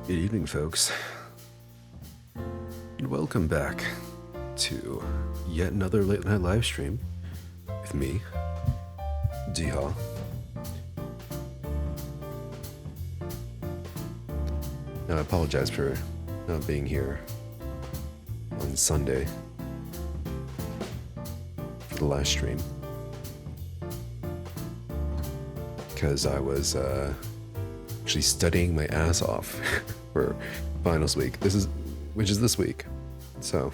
Good evening, folks, and welcome back to yet another late night live stream with me, Diha. Now, I apologize for not being here on Sunday for the live stream because I was actually studying my ass off for finals week. Which is this week. So,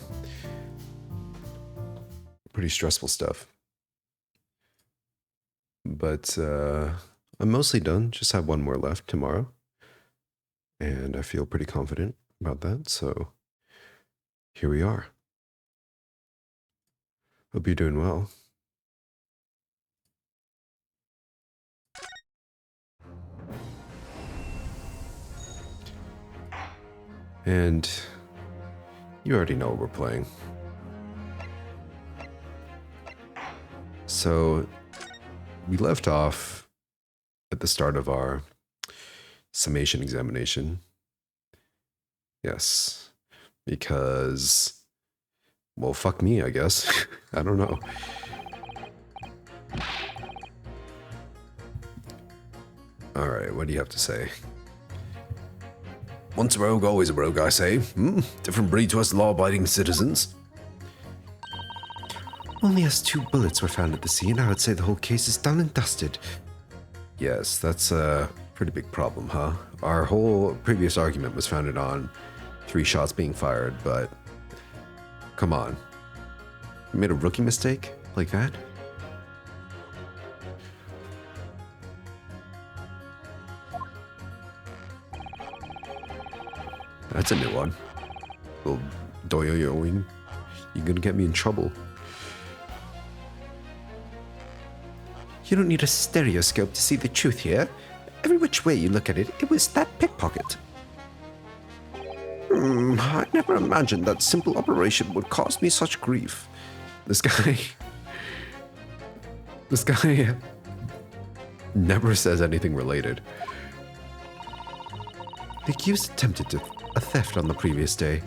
pretty stressful stuff. But I'm mostly done. Just have one more left tomorrow. And I feel pretty confident about that. So, here we are. Hope you're doing well. And you already know what we're playing. So we left off at the start of our summation examination. Yes, because, well, fuck me, I guess. I don't know. All right, what do you have to say? Once a rogue, always a rogue, I say. Different breed to us law-abiding citizens. Only as 2 bullets were found at the scene, I would say the whole case is done and dusted. Yes, that's a pretty big problem, huh? Our whole previous argument was founded on 3 shots being fired, but come on. You made a rookie mistake like that? That's a new one. Little doyo-yoing. You're gonna get me in trouble. You don't need a stereoscope to see the truth here. Every which way you look at it, it was that pickpocket. I never imagined that simple operation would cause me such grief. This guy never says anything related. The accused attempted a theft on the previous day.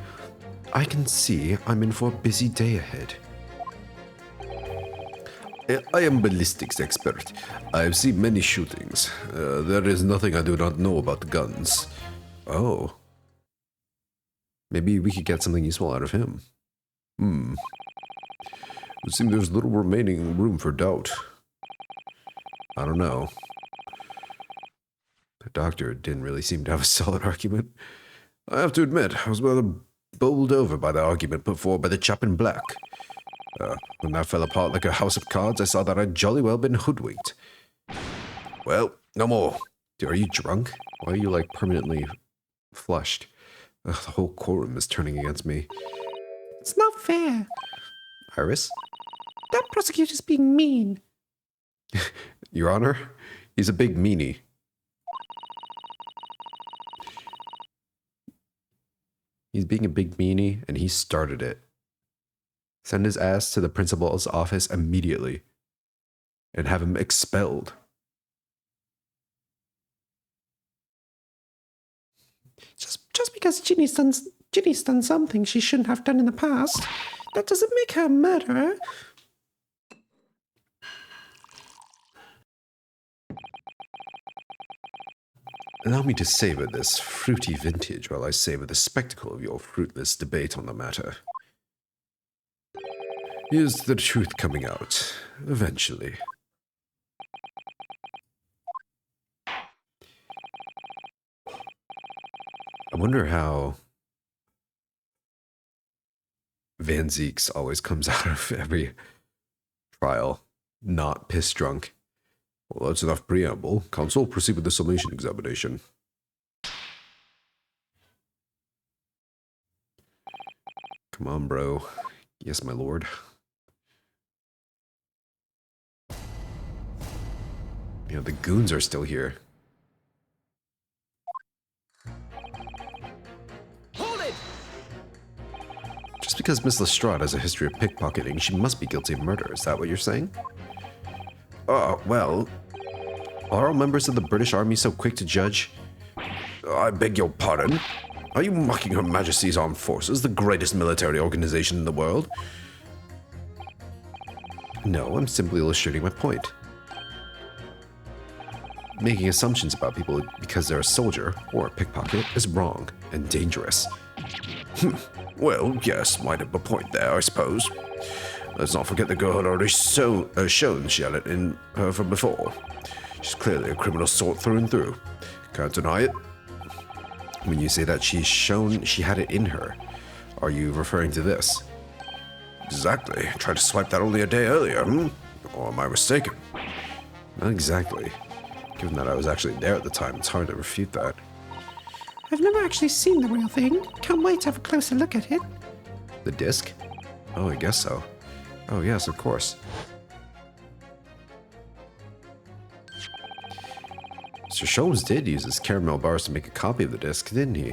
I can see I'm in for a busy day ahead. I am ballistics expert. I have seen many shootings. There is nothing I do not know about guns. Oh. Maybe we could get something useful out of him. It would seem there's little remaining room for doubt. I don't know. The doctor didn't really seem to have a solid argument. I have to admit, I was rather bowled over by the argument put forward by the chap in black. When that fell apart like a house of cards, I saw that I'd jolly well been hoodwinked. Well, no more. Are you drunk? Why are you, like, permanently flushed? The whole courtroom is turning against me. It's not fair. Iris? That prosecutor's being mean. Your Honor, he's a big meanie. He's being a big meanie, and he started it. Send his ass to the principal's office immediately and have him expelled. Just because Ginny's done something she shouldn't have done in the past, that doesn't make her a murderer. Allow me to savor this fruity vintage while I savor the spectacle of your fruitless debate on the matter. Is the truth coming out, eventually? I wonder how Van Zeeks always comes out of every trial not piss drunk. Well, that's enough preamble. Counsel, proceed with the summation examination. Come on, bro. Yes, my lord. Yeah, the goons are still here. Hold it! Just because Miss Lestrade has a history of pickpocketing, she must be guilty of murder. Is that what you're saying? Well, are all members of the British Army so quick to judge? I beg your pardon? Are you mocking Her Majesty's Armed Forces, the greatest military organization in the world? No, I'm simply illustrating my point. Making assumptions about people because they're a soldier or a pickpocket is wrong and dangerous. Well, yes, might have a point there, I suppose. Let's not forget the girl had already shown she had it in her from before. She's clearly a criminal sort through and through. Can't deny it. When you say that she's shown she had it in her, are you referring to this? Exactly. I tried to swipe that only a day earlier, Or am I mistaken? Not exactly. Given that I was actually there at the time, it's hard to refute that. I've never actually seen the real thing. Can't wait to have a closer look at it. The disc? Oh, I guess so. Oh, yes, of course. Sir Sholmes did use his caramel bars to make a copy of the disc, didn't he?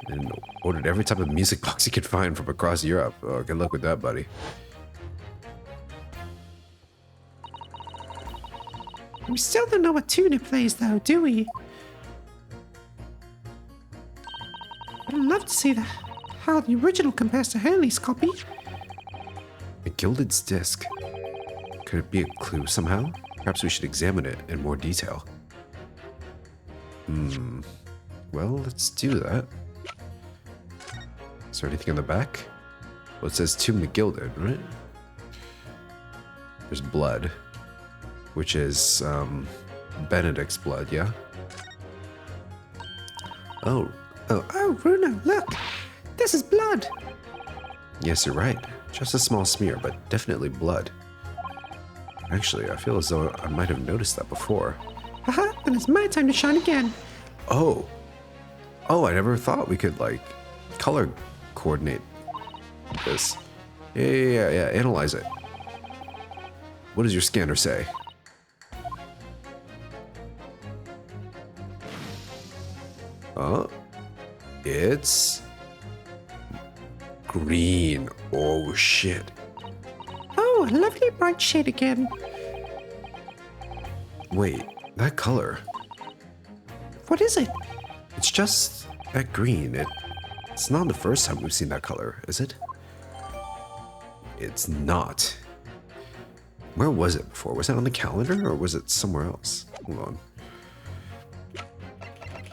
And ordered every type of music box he could find from across Europe. Oh, good luck with that, buddy. We still don't know what tune it plays, though, do we? I'd love to see how the original compares to Hurley's copy. A gilded disc. Could it be a clue somehow? Perhaps we should examine it in more detail. Well, let's do that. Is there anything on the back? Well, it says Tomb the Gilded, right? There's blood, which is Benedict's blood, yeah? Oh, Bruno, look! This is blood! yes, you're right. Just a small smear, but definitely blood. Actually, I feel as though I might have noticed that before. Haha, then it's my time to shine again. Oh, I never thought we could, like, color coordinate this. Yeah, analyze it. What does your scanner say? It's green. Oh, shit. Oh, a lovely bright shade again. Wait, that color. What is it? It's just that green. It's not the first time we've seen that color, is it? It's not. Where was it before? Was it on the calendar or was it somewhere else? Hold on.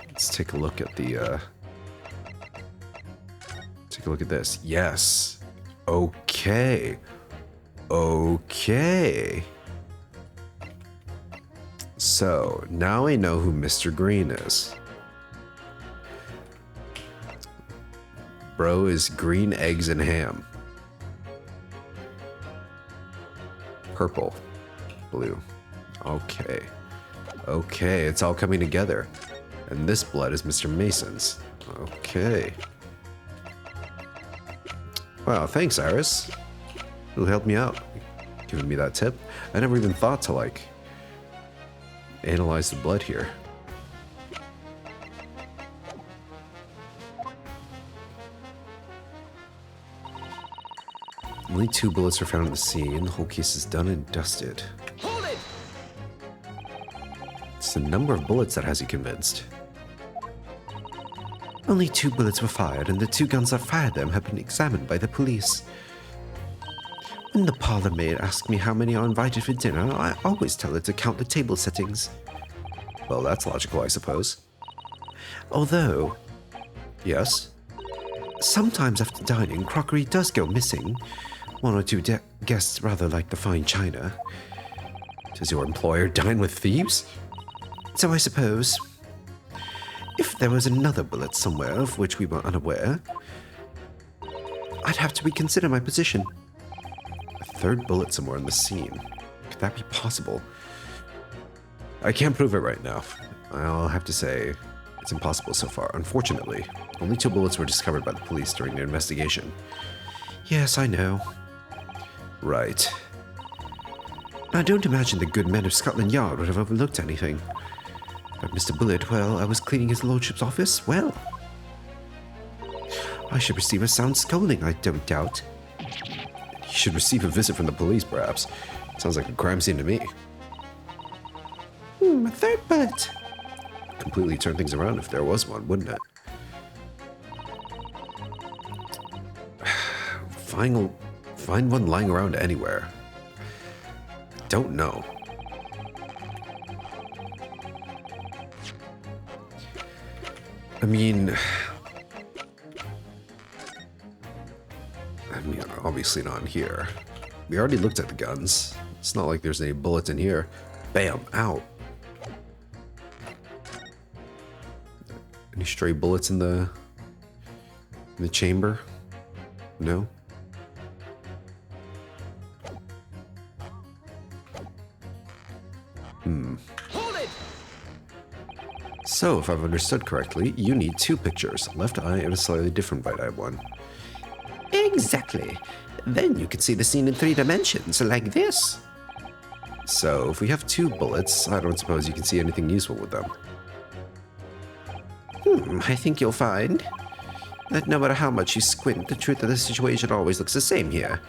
Let's take a look at the, take a look at this. Yes. Okay. So, now I know who Mr. Green is. Bro is green eggs and ham. Purple. Blue. Okay, it's all coming together. And this blood is Mr. Mason's. Okay. Wow, thanks, Iris. Who helped me out, giving me that tip. I never even thought to, like, analyze the blood here. Only 2 bullets were found in the scene. The whole case is done and dusted. Hold it! It's the number of bullets that has you convinced. Only 2 bullets were fired, and the 2 guns that fired them have been examined by the police. When the parlor maid asks me how many are invited for dinner, I always tell her to count the table settings. Well, that's logical, I suppose. Although, Yes? sometimes after dining, crockery does go missing. 1 or 2 guests rather like the fine china. Does your employer dine with thieves? So I suppose, if there was another bullet somewhere of which we were unaware, I'd have to reconsider my position. A 3rd bullet somewhere in the scene. Could that be possible? I can't prove it right now. I'll have to say it's impossible so far. Unfortunately, only 2 bullets were discovered by the police during their investigation. Yes, I know. Right. I don't imagine the good men of Scotland Yard would have overlooked anything. But Mr. Bullet, well, I was cleaning his lordship's office, well. I should receive a sound scolding, I don't doubt. You should receive a visit from the police, perhaps. Sounds like a crime scene to me. A 3rd bullet. completely turn things around if there was one, wouldn't it? Find one lying around anywhere. Don't know. I mean, obviously not in here. We already looked at the guns. It's not like there's any bullets in here. Bam! Ow! Any stray bullets in the chamber? No? So, if I've understood correctly, you need two pictures, left eye and a slightly different right eye one. Exactly. Then you can see the scene in 3 dimensions, like this. So, if we have two bullets, I don't suppose you can see anything useful with them. I think you'll find that no matter how much you squint, the truth of the situation always looks the same here.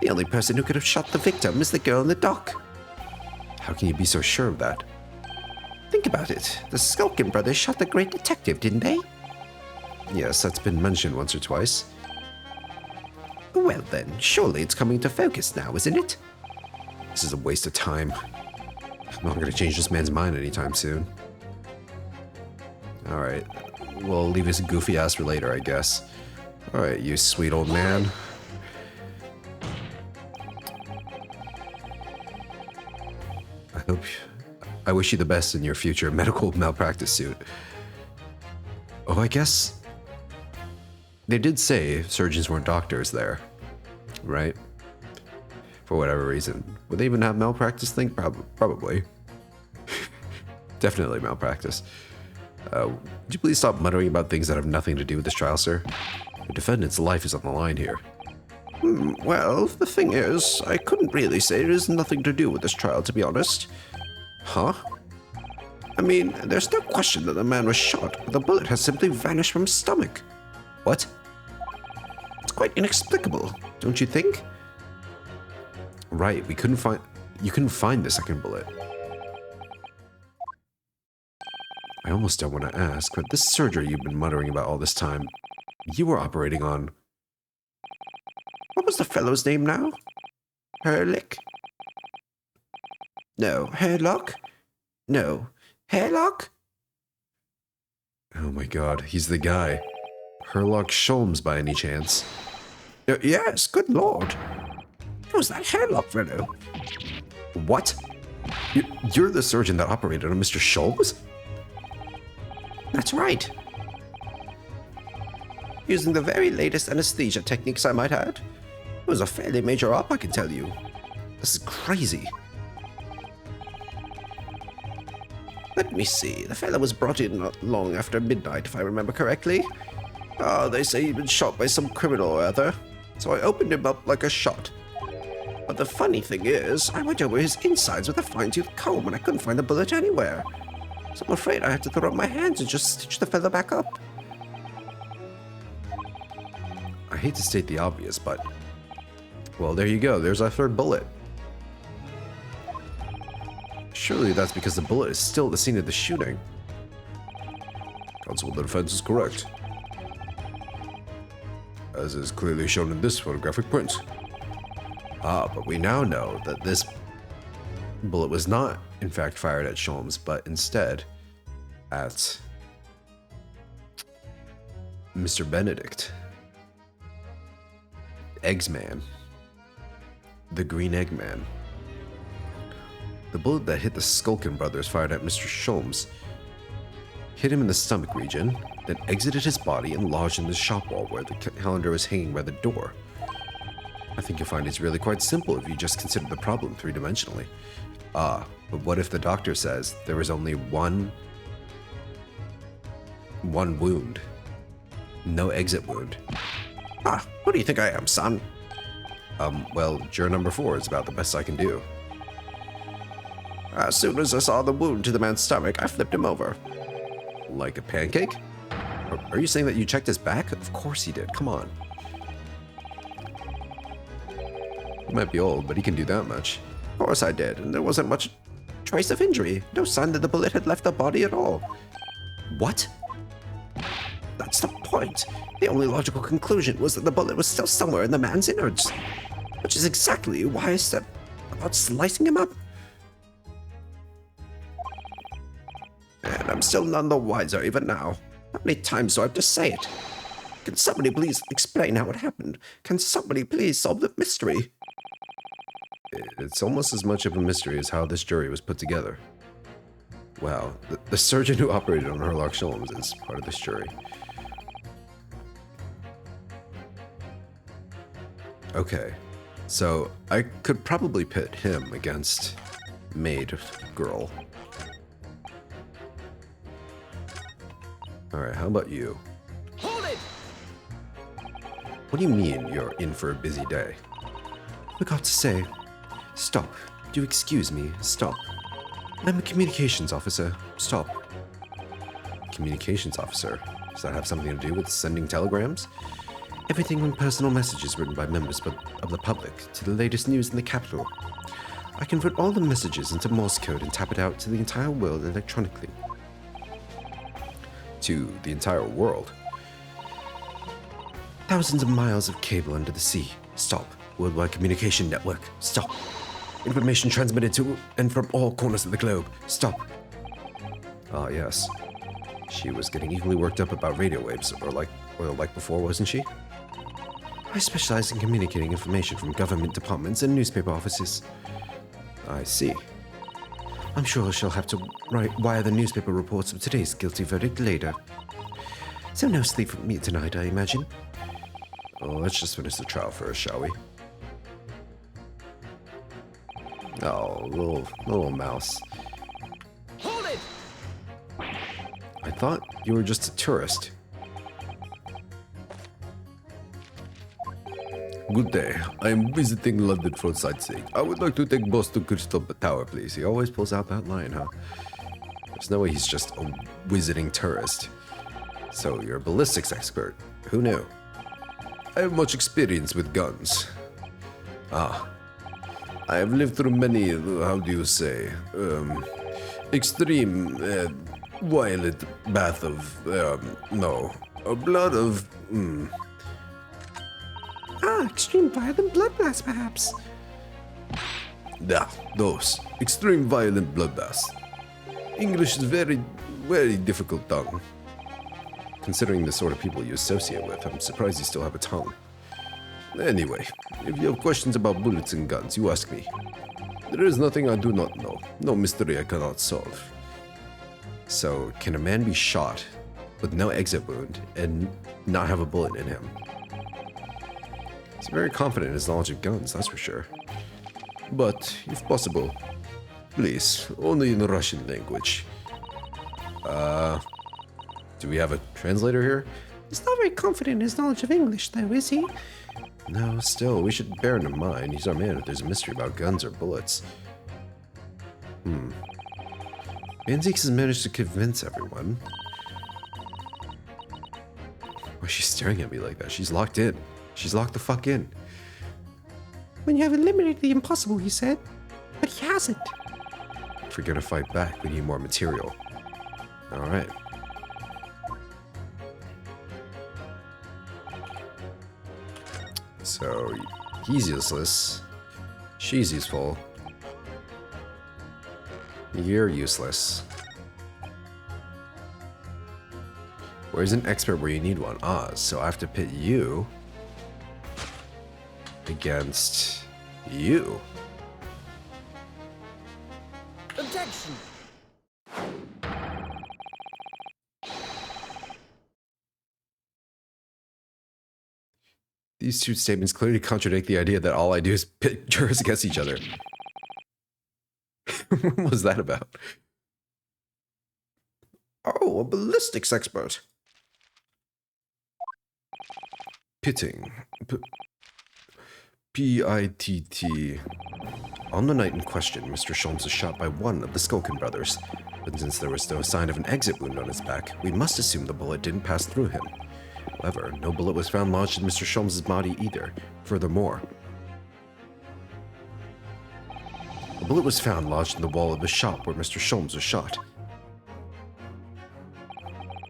The only person who could have shot the victim is the girl in the dock. How can you be so sure of that? Think about it. The Skulkin brothers shot the great detective, didn't they? Yes, that's been mentioned once or twice. Well then, surely it's coming to focus now, isn't it? This is a waste of time. I'm not going to change this man's mind anytime soon. Alright, we'll leave his goofy ass for later, I guess. Alright, you sweet old man. I wish you the best in your future medical malpractice suit. Oh, I guess they did say surgeons weren't doctors there, right? For whatever reason. Would they even have malpractice thing? Probably. Definitely malpractice. Would you please stop muttering about things that have nothing to do with this trial, sir? The defendant's life is on the line here. Well, the thing is, I couldn't really say it has nothing to do with this trial, to be honest. Huh? I mean, there's no question that the man was shot, but the bullet has simply vanished from his stomach. What? It's quite inexplicable, don't you think? Right, you couldn't find the second bullet. I almost don't want to ask, but this surgery you've been muttering about all this time, you were operating on... What was the fellow's name now? Herlick? No, Hairlock? No, Hairlock? Oh my god, he's the guy. Herlock Sholmes by any chance? Yes, good lord. It was that Hairlock fellow. What? You're the surgeon that operated on Mr. Sholmes? That's right. Using the very latest anesthesia techniques, I might add. It was a fairly major op, I can tell you. This is crazy. Let me see. The fellow was brought in not long after midnight, if I remember correctly. They say he'd been shot by some criminal or other, so I opened him up like a shot. But the funny thing is, I went over his insides with a fine-tooth comb and I couldn't find the bullet anywhere. So I'm afraid I had to throw up my hands and just stitch the fellow back up. I hate to state the obvious, but... Well, there you go. There's our third bullet. Surely that's because the bullet is still at the scene of the shooting. Counsel, the defense is correct. As is clearly shown in this photographic print. Ah, but we now know that this bullet was not, in fact, fired at Sholmes, but instead at Mr. Benedict. Eggsman. The Green Eggman. The bullet that hit the Skulkin brothers fired at Mr. Sholmes hit him in the stomach region, then exited his body and lodged in the shop wall where the calendar was hanging by the door. I think you'll find it's really quite simple if you just consider the problem three-dimensionally. Ah, but what if the doctor says there was only one wound? No exit wound. What do you think I am, son? Well, juror number 4 is about the best I can do. As soon as I saw the wound to the man's stomach, I flipped him over. Like a pancake? Are you saying that you checked his back? Of course he did, come on. He might be old, but he can do that much. Of course I did, and there wasn't much trace of injury. No sign that the bullet had left the body at all. What? That's the point. The only logical conclusion was that the bullet was still somewhere in the man's innards. Which is exactly why I said about slicing him up. And I'm still none the wiser even now. How many times do I have to say it? Can somebody please explain how it happened? Can somebody please solve the mystery? It's almost as much of a mystery as how this jury was put together. Wow, the surgeon who operated on Herlock Sholmes is part of this jury. Okay, so I could probably pit him against Maid Girl. Alright, how about you? Hold it! What do you mean you're in for a busy day? Forgot to say. Stop. Do excuse me. Stop. I'm a communications officer. Stop. Communications officer? Does that have something to do with sending telegrams? Everything from personal messages written by members of the public to the latest news in the capital. I convert all the messages into Morse code and tap it out to the entire world electronically. To the entire world? Thousands of miles of cable under the sea. Stop. Worldwide communication network. Stop. Information transmitted to and from all corners of the globe. Stop. Ah, yes. She was getting equally worked up about radio waves, or like before, wasn't she? I specialize in communicating information from government departments and newspaper offices. I see. I'm sure she'll have to wire the newspaper reports of today's guilty verdict later. So no sleep for me tonight, I imagine. Well, let's just finish the trial first, shall we? Oh, little mouse. Hold it! I thought you were just a tourist. Good day. I am visiting London for sightseeing. I would like to take boss to Crystal Tower, please. He always pulls out that line, huh? There's no way he's just a visiting tourist. So you're a ballistics expert. Who knew? I have much experience with guns. Ah. I have lived through many, how do you say, extreme, violent bath of, blood of, Extreme violent bloodbaths, perhaps. Yeah, those. Extreme violent bloodbaths. English is very, very difficult tongue. Considering the sort of people you associate with, I'm surprised you still have a tongue. Anyway, if you have questions about bullets and guns, you ask me. There is nothing I do not know. No mystery I cannot solve. So, can a man be shot with no exit wound and not have a bullet in him? He's very confident in his knowledge of guns, that's for sure. But, if possible, please, only in the Russian language. Do we have a translator here? He's not very confident in his knowledge of English, though, is he? No, still, we should bear in mind he's our man if there's a mystery about guns or bullets. Van Zieks has managed to convince everyone. Why is she staring at me like that? She's locked in. She's locked the fuck in. When you have eliminated the impossible, he said. But he hasn't. If we're gonna fight back, we need more material. Alright. So, he's useless. She's useful. You're useless. Where's an expert where you need one? Ah, so I have to pit you against you. Objection! These two statements clearly contradict the idea that all I do is pit jurors against each other. What was that about? Oh, a ballistics expert. Pitting. P-I-T-T. On the night in question, Mr. Sholmes was shot by one of the Skulkin brothers. But since there was no sign of an exit wound on his back, we must assume the bullet didn't pass through him. However, no bullet was found lodged in Mr. Sholmes' body either. Furthermore, A bullet was found lodged in the wall of the shop where Mr. Sholmes was shot.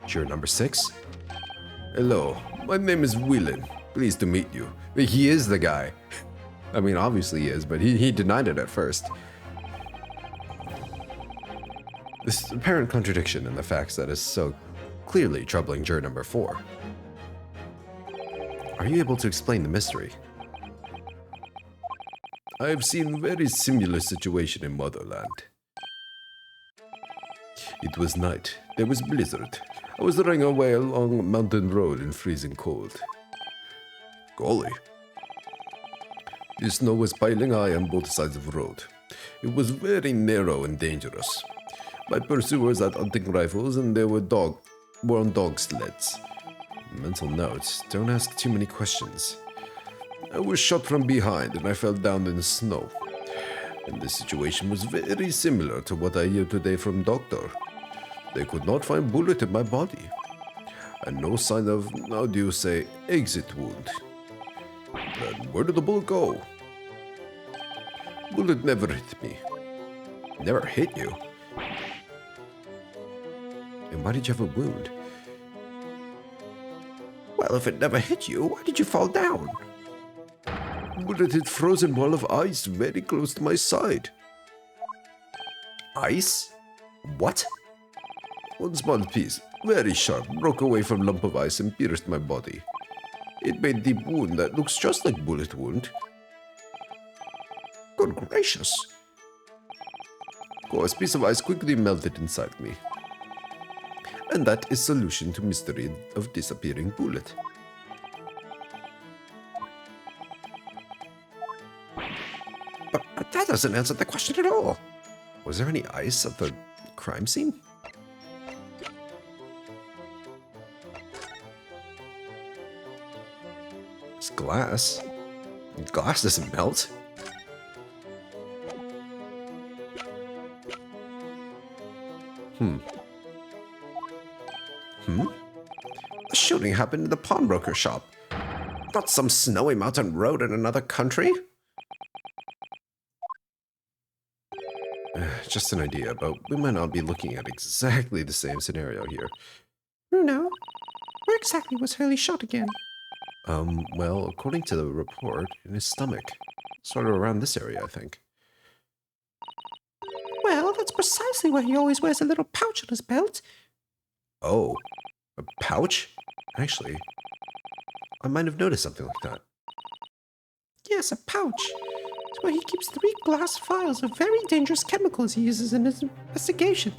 Juror number 6. Hello, my name is Whelan. Pleased to meet you. He is the guy. I mean, obviously he is, but he denied it at first. This apparent contradiction in the facts that is so clearly troubling juror number 4. Are you able to explain the mystery? I have seen very similar situation in Motherland. It was night. There was blizzard. I was running away along a mountain road in freezing cold. Golly. The snow was piling high on both sides of the road. It was very narrow and dangerous. My pursuers had hunting rifles and they were on dog sleds. Mental note, don't ask too many questions. I was shot from behind and I fell down in the snow. And the situation was very similar to what I hear today from doctor. They could not find bullet in my body. And no sign of, how do you say, exit wound. Then where did the bullet go? Bullet never hit me. Never hit you? And why did you have a wound? Well, if it never hit you, why did you fall down? Bullet hit frozen wall of ice very close to my side. Ice? What? One small piece, very sharp, broke away from lump of ice and pierced my body. It made deep wound that looks just like bullet wound. Good gracious. Of course, piece of ice quickly melted inside me. And that is solution to mystery of disappearing bullet. But that doesn't answer the question at all. Was there any ice at the crime scene? It's glass. Glass doesn't melt. The shooting happened in the pawnbroker shop. Not some snowy mountain road in another country. Just an idea, but we might not be looking at exactly the same scenario here. No. Where exactly was Hurley shot again? Well, according to the report, in his stomach. Sort of around this area, I think. Well, that's precisely where he always wears a little pouch on his belt. Oh, a pouch? Actually, I might have noticed something like that. Yes, a pouch. It's where he keeps 3 glass vials of very dangerous chemicals he uses in his investigation.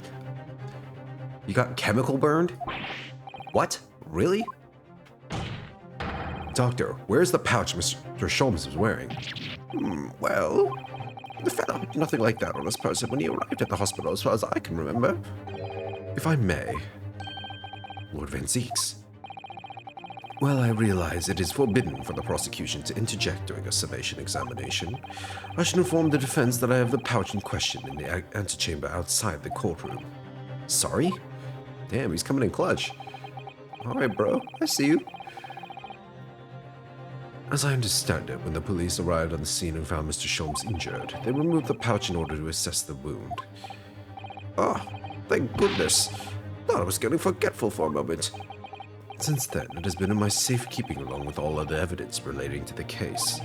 You got chemical burned? What? Really? Doctor, where's the pouch Mr. Sholmes was wearing? Well, the fellow had nothing like that on his person when he arrived at the hospital, as far as I can remember. If I may, Lord Van Zieks. Well, I realize it is forbidden for the prosecution to interject during a summation examination. I should inform the defense that I have the pouch in question in the antechamber outside the courtroom. Sorry? Damn, he's coming in clutch. Alright, bro. I see you. As I understand it, when the police arrived on the scene and found Mr. Sholmes injured, they removed the pouch in order to assess the wound. Oh, thank goodness. Thought I was getting forgetful for a moment. Since then, it has been in my safekeeping along with all other evidence relating to the case.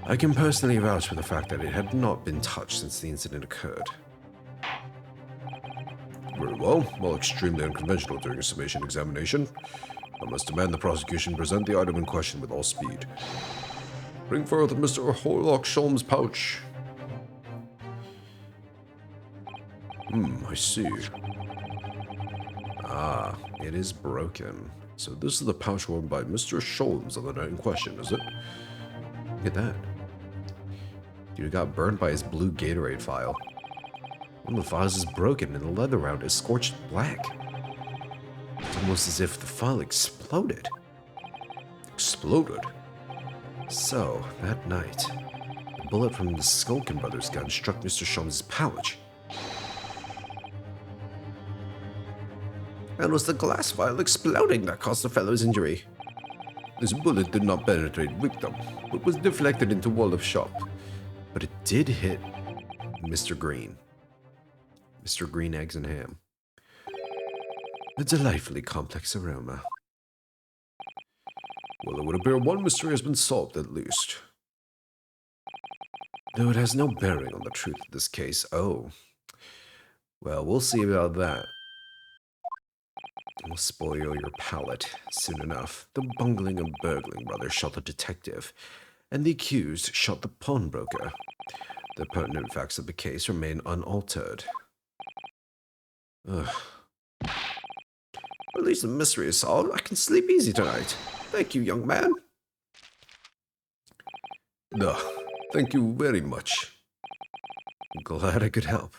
I can personally vouch for the fact that it had not been touched since the incident occurred. Very well, extremely unconventional during a summation examination. I must demand the prosecution present the item in question with all speed. Bring forth Mr. Horlock Sholmes' pouch. I see. Ah, it is broken. So this is the pouch worn by Mr. Sholmes on the night in question, is it? Look at that. Dude got burned by his blue Gatorade vial. One of the vials is broken and the leather around is scorched black. It's almost as if the vial exploded. Exploded? So, that night, a bullet from the Skulkin Brothers gun struck Mr. Sholmes' pouch. And was the glass vial exploding that caused the fellow's injury? This bullet did not penetrate victim, but was deflected into wall of shop. But it did hit Mr. Green. Mr. Green Eggs and Ham. A delightfully complex aroma. Well, it would appear one mystery has been solved at least. Though it has no bearing on the truth of this case. Oh. Well, we'll see about that. We'll spoil your palate soon enough. The bungling and burgling brothers shot the detective, and the accused shot the pawnbroker. The pertinent facts of the case remain unaltered. Ugh. At least the mystery is solved. I can sleep easy tonight. Thank you, young man. Ugh. Thank you very much. I'm glad I could help.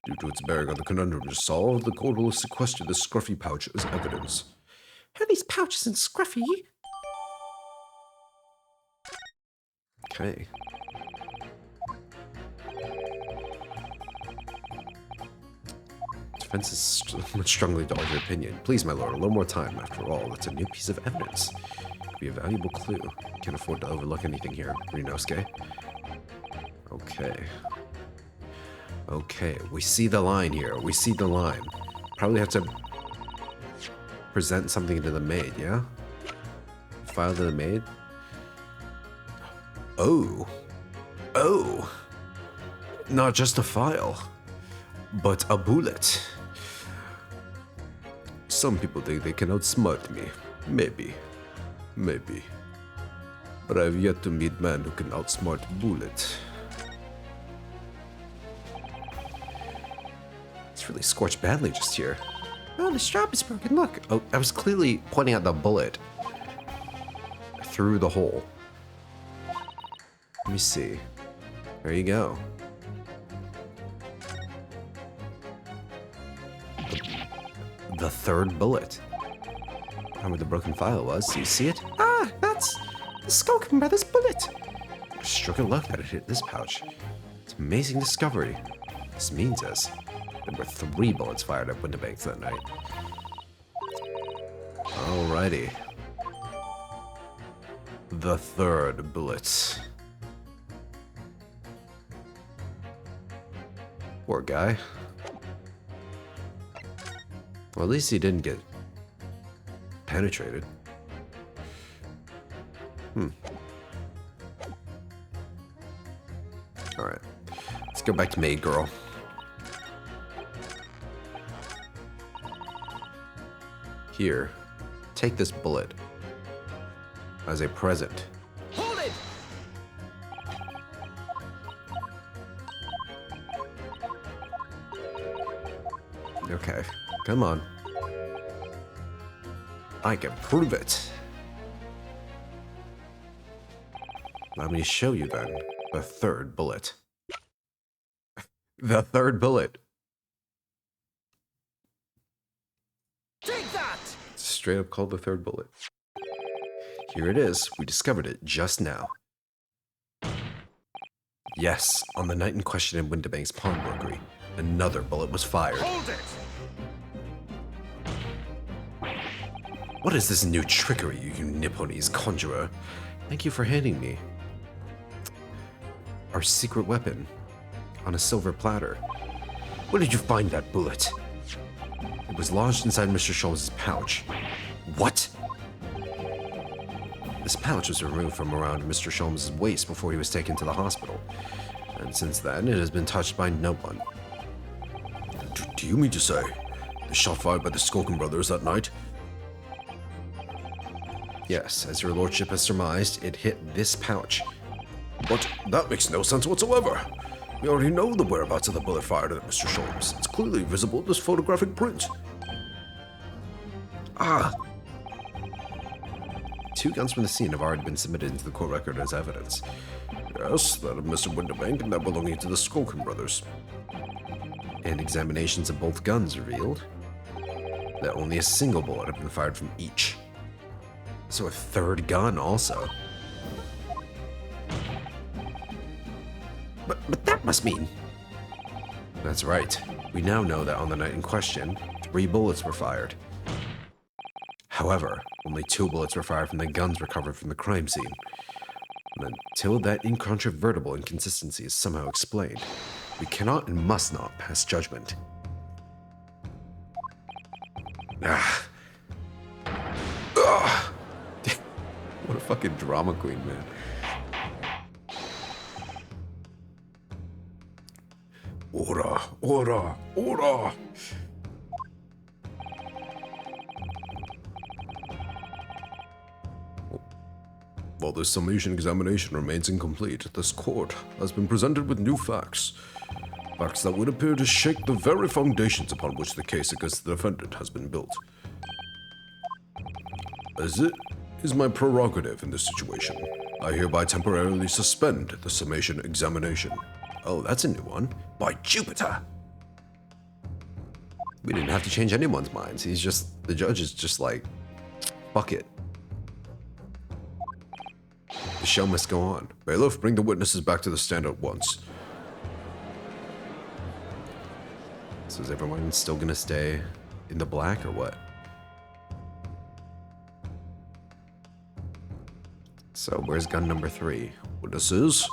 Due to its bearing on the conundrum solved, the court will sequester the scruffy pouch as evidence. Are these pouches in scruffy? Okay. Defense is strongly to alter your opinion. Please, my lord, a little more time. After all, it's a new piece of evidence. Could be a valuable clue. Can't afford to overlook anything here, Ryunosuke. Okay. Okay, we see the line here. We see the line. Probably have to present something to the maid, yeah? File to the maid? Oh. Oh. Not just a file, but a bullet. Some people think they can outsmart me. Maybe. Maybe. But I've yet to meet man who can outsmart Bullet. It's really scorched badly just here. Oh, the strap is broken. Look. Oh, I was clearly pointing at the bullet through the hole. Let me see. There you go. The third bullet. Where the broken file was. Do you see it? Ah, that's the Skulkin Brothers bullet. Struck a luck that it hit this pouch. It's an amazing discovery. This means us. There were 3 bullets fired at Windibank that night. Alrighty. The third bullet. Poor guy. Well, at least he didn't get penetrated. Alright. Let's go back to Maid Girl. Here, take this bullet as a present. Hold it! Okay, come on. I can prove it. Let me show you then the third bullet. The third bullet. Take that! Straight up called the third bullet. Here it is. We discovered it just now. Yes, on the night in question in Windibank's pawnbrokery, another bullet was fired. Hold it! What is this new trickery, you Nipponese conjurer? Thank you for handing me our secret weapon on a silver platter. Where did you find that bullet? It was lodged inside Mr. Sholmes' pouch. What? This pouch was removed from around Mr. Sholmes' waist before he was taken to the hospital, and since then it has been touched by no one. Do you mean to say the shot fired by the Skulkin brothers that night? Yes, as your lordship has surmised, it hit this pouch. But that makes no sense whatsoever. We already know the whereabouts of the bullet fired at Mr. Sholmes. It's clearly visible in this photographic print. Ah! 2 guns from the scene have already been submitted into the court record as evidence. Yes, that of Mr. Windibank and that belonging to the Skulkin brothers. And examinations of both guns revealed that only a single bullet had been fired from each. So a third gun also. But that must mean... That's right. We now know that on the night in question, 3 bullets were fired. However, only 2 bullets were fired from the guns recovered from the crime scene. And until that incontrovertible inconsistency is somehow explained, we cannot and must not pass judgment. Ah. Ugh. What a fucking drama queen, man. Order, order, order! While the summation examination remains incomplete, this court has been presented with new facts. Facts that would appear to shake the very foundations upon which the case against the defendant has been built. As it is my prerogative in this situation, I hereby temporarily suspend the summation examination. Oh, that's a new one. By Jupiter! We didn't have to change anyone's minds. The judge is just like, fuck it. The show must go on. Bailiff, bring the witnesses back to the stand at once. So is everyone still gonna stay in the black or what? So where's gun number 3? Witnesses?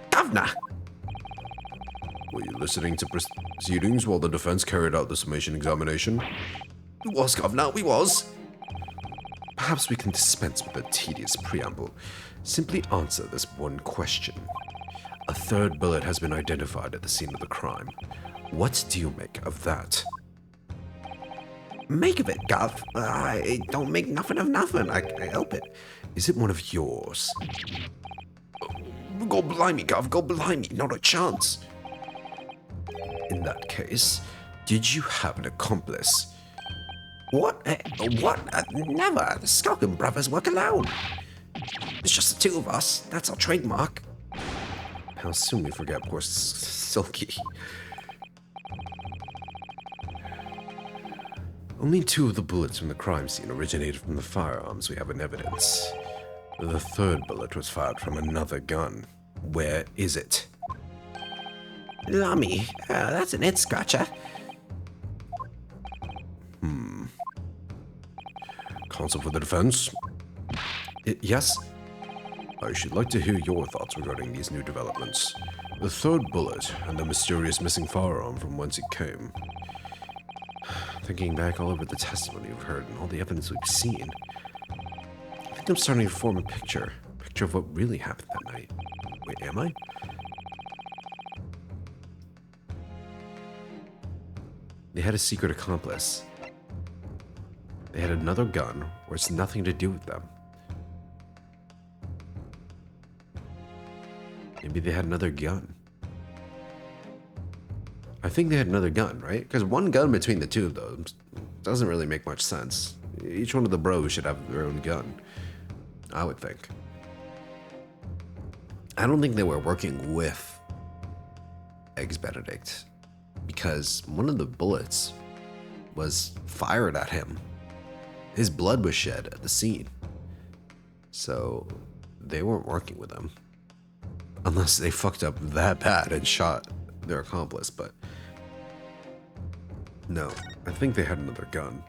Governor! Were you listening to proceedings while the defense carried out the summation examination? We was, Governor, we was. Perhaps we can dispense with the tedious preamble. Simply answer this one question. A third bullet has been identified at the scene of the crime. What do you make of that? Make of it, Gov. I don't make nothing of nothing. I help it. Is it one of yours? Go blimey, Gov. Go blimey. Not a chance. In that case, did you have an accomplice? What? What? Never. The Skulkin brothers work alone. It's just the two of us. That's our trademark. How soon we forget poor Silky. Only 2 of the bullets from the crime scene originated from the firearms we have in evidence. The third bullet was fired from another gun. Where is it? Lummy, that's an head scratcher. Counsel for the defense? Yes? I should like to hear your thoughts regarding these new developments. The third bullet and the mysterious missing firearm from whence it came. Thinking back all over the testimony we've heard and all the evidence we've seen, I think I'm starting to form a picture of what really happened that night. Wait, am I? They had a secret accomplice. They had another gun, or it's nothing to do with them. Maybe they had another gun. I think they had another gun, right? Because one gun between the two of them doesn't really make much sense. Each one of the bros should have their own gun, I would think. I don't think they were working with Eggs Benedict, because one of the bullets was fired at him. His blood was shed at the scene. So they weren't working with him. Unless they fucked up that bad and shot their accomplice, but no, I think they had another gun.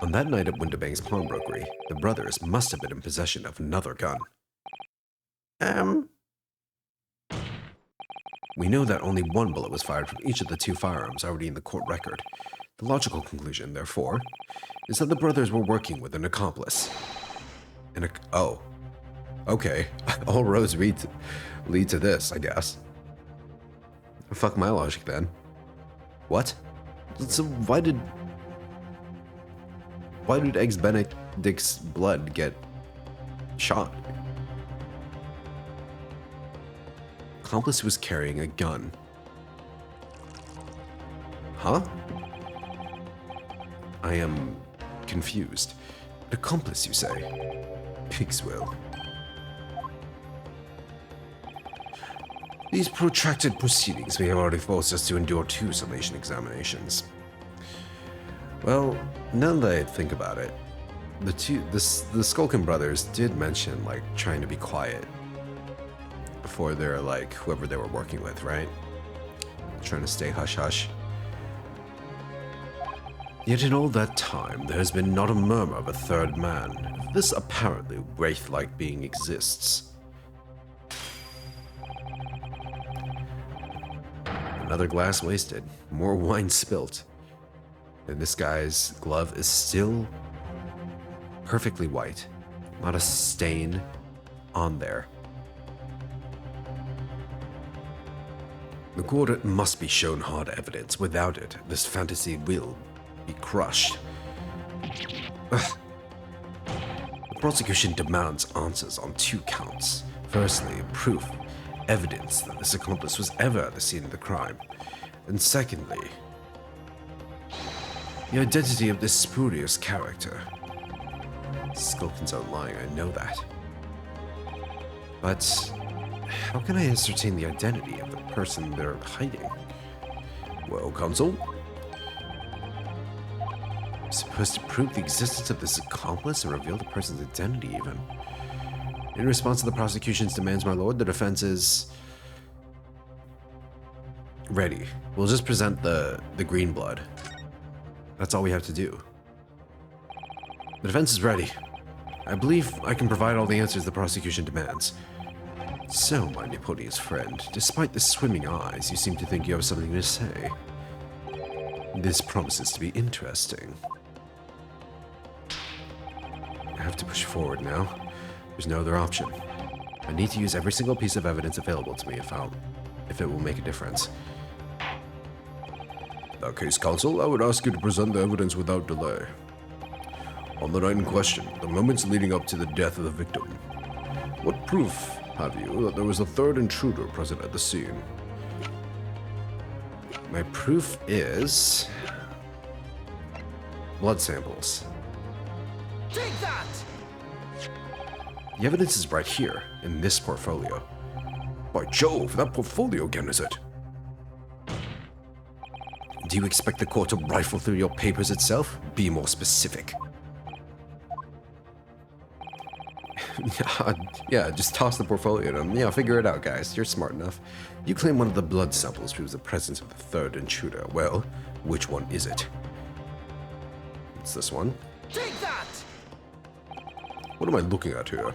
On that night at Winterbank's pawnbrokery, the brothers must have been in possession of another gun. We know that only one bullet was fired from each of the 2 firearms already in the court record. The logical conclusion, therefore, is that the brothers were working with an accomplice. Oh. Okay. All roads lead to this, I guess. Fuck my logic, then. What? So why did Eggs Benedict's blood get shot? Accomplice was carrying a gun. Huh? I am confused. An accomplice, you say? Pig's will. These protracted proceedings may have already forced us to endure 2 summation examinations. Well, now that I think about it, the Skulkin brothers did mention, like, trying to be quiet before they're, like, whoever they were working with, right? Trying to stay hush-hush. Yet in all that time, there has been not a murmur of a third man. This apparently wraith-like being exists. Another glass wasted, more wine spilt. And this guy's glove is still perfectly white. Not a stain on there. The court must be shown hard evidence. Without it, this fantasy will be crushed. Ugh. The prosecution demands answers on 2 counts. Firstly, proof, evidence that this accomplice was ever at the scene of the crime. And secondly, the identity of this spurious character. Skulkins aren't lying, I know that. But how can I ascertain the identity of the person they're hiding? Well, Consul, I'm supposed to prove the existence of this accomplice and reveal the person's identity even. In response to the prosecution's demands, my lord, the defense is ready. We'll just present the green blood. That's all we have to do. The defense is ready. I believe I can provide all the answers the prosecution demands. So, my Neponius friend, despite the swimming eyes, you seem to think you have something to say. This promises to be interesting. I have to push forward now. There's no other option. I need to use every single piece of evidence available to me if it will make a difference. In that case, Counsel, I would ask you to present the evidence without delay. On the night in question, the moments leading up to the death of the victim, what proof have you that there was a third intruder present at the scene? My proof is blood samples. Take that! The evidence is right here, in this portfolio. By Jove, that portfolio again, is it? Do you expect the court to rifle through your papers itself? Be more specific. Yeah, just toss the portfolio at them. Yeah, figure it out, guys. You're smart enough. You claim one of the blood samples proves the presence of the third intruder. Well, which one is it? It's this one. Take that! What am I looking at here?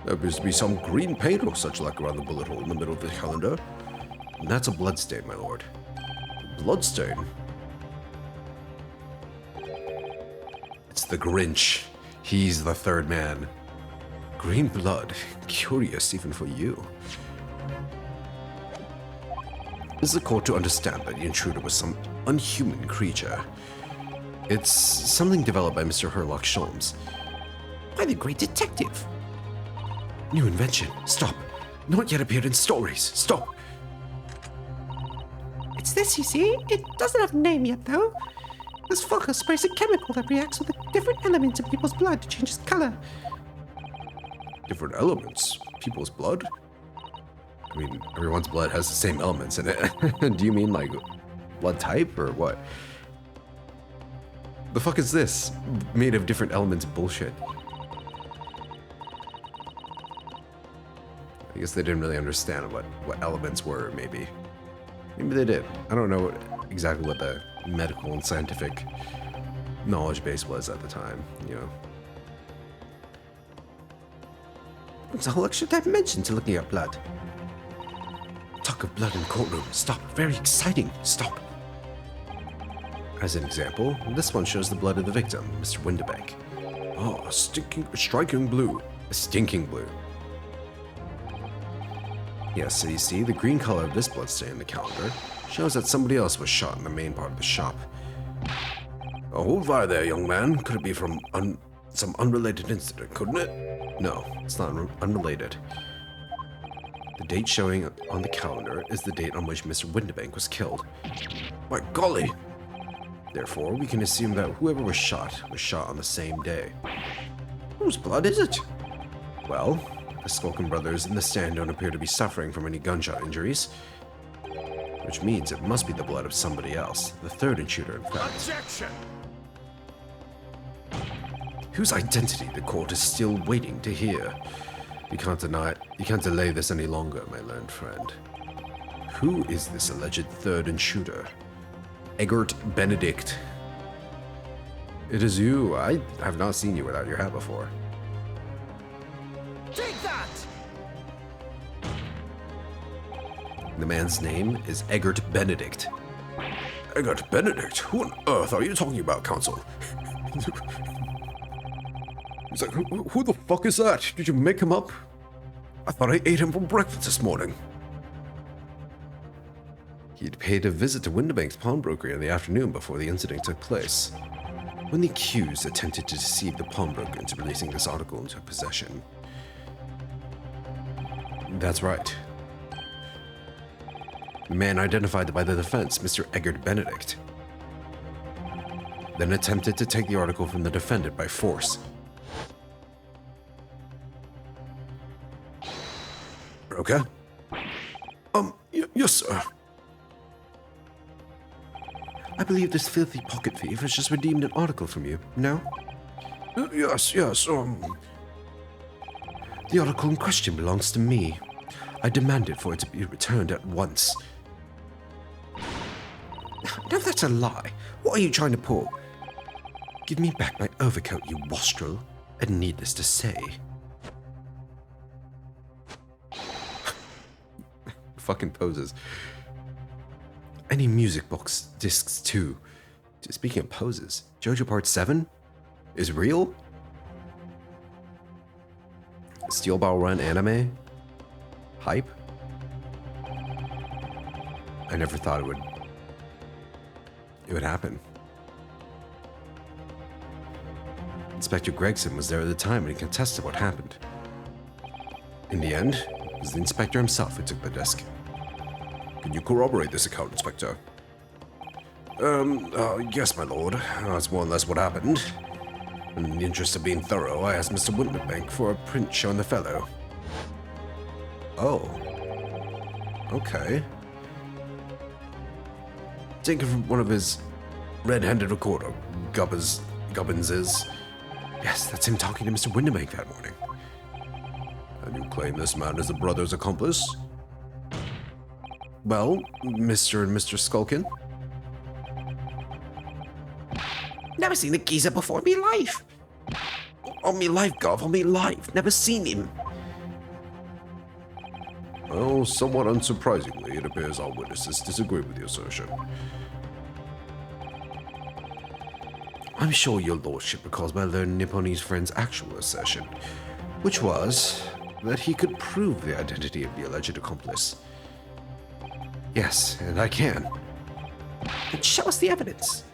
There appears to be some green paint or such like around the bullet hole in the middle of the calendar. And that's a bloodstain, my lord. Bloodstain? It's the Grinch. He's the third man. Green blood. Curious even for you. Is the court to understand that the intruder was some unhuman creature? It's something developed by Mr. Herlock Sholmes. By the great detective. New invention. Stop. Not yet appeared in stories. Stop. It's this, you see? It doesn't have a name yet, though. This Fulker sprays a chemical that reacts with the different elements of people's blood to change its color. Different elements? People's blood? I mean, everyone's blood has the same elements in it. Do you mean like blood type or what? The fuck is this? Made of different elements bullshit. I guess they didn't really understand what elements were, maybe. Maybe they did. I don't know exactly what the medical and scientific knowledge base was at the time, you know. What's a whole extra dimension to looking at blood? Talk of blood in courtroom. Stop. Very exciting. Stop. As an example, this one shows the blood of the victim, Mr. Windibank. Oh, a striking blue. A stinking blue. Yes, so you see, the green color of this bloodstain in the calendar shows that somebody else was shot in the main part of the shop. Oh, hold fire there, young man. Could it be from some unrelated incident, couldn't it? No, it's not unrelated. The date showing on the calendar is the date on which Mr. Windibank was killed. My golly! Therefore, we can assume that whoever was shot on the same day. Whose blood is it? Well, the Skulkin brothers in the stand don't appear to be suffering from any gunshot injuries, which means it must be the blood of somebody else, the third intruder, in fact. Objection! Whose identity the court is still waiting to hear. You can't delay this any longer, my learned friend. Who is this alleged third intruder? Eggert Benedict. It is you. I have not seen you without your hat before. Take that! The man's name is Eggert Benedict. Eggert Benedict? Who on earth are you talking about, Counsel? He's like, who the fuck is that? Did you make him up? I thought I ate him for breakfast this morning. He'd paid a visit to Windibank's pawnbroker in the afternoon before the incident took place, when the accused attempted to deceive the pawnbroker into releasing this article into possession. That's right. The man identified by the defense, Mr. Eggert Benedict, then attempted to take the article from the defendant by force. Okay? Yes, sir. I believe this filthy pocket thief has just redeemed an article from you, no? Yes. The article in question belongs to me. I demanded for it to be returned at once. No, that's a lie. What are you trying to pull? Give me back my overcoat, you wastrel, and needless to say... Fucking poses. Any music box discs too. Speaking of poses, JoJo Part 7 is real? Steel Ball Run anime? Hype? I never thought it would happen. Inspector Gregson was there at the time and he contested what happened. In the end, it was the inspector himself who took the disc. Can you corroborate this account, Inspector? Yes, my lord. That's more or less what happened. In the interest of being thorough, I asked Mr. Windibank for a print showing the fellow. Oh. Okay. Taken from one of his red-handed recorder, Gubbinses. Yes, that's him talking to Mr. Windibank that morning. And you claim this man is the brother's accomplice? Well, Mr. and Mr. Skulkin? Never seen the geezer before in me life. On me life, Gov, on me life. Never seen him. Well, somewhat unsurprisingly, it appears our witnesses disagree with the assertion. I'm sure your lordship recalls my learned Nipponese friend's actual assertion, which was that he could prove the identity of the alleged accomplice. Yes, and I can. Then show us the evidence.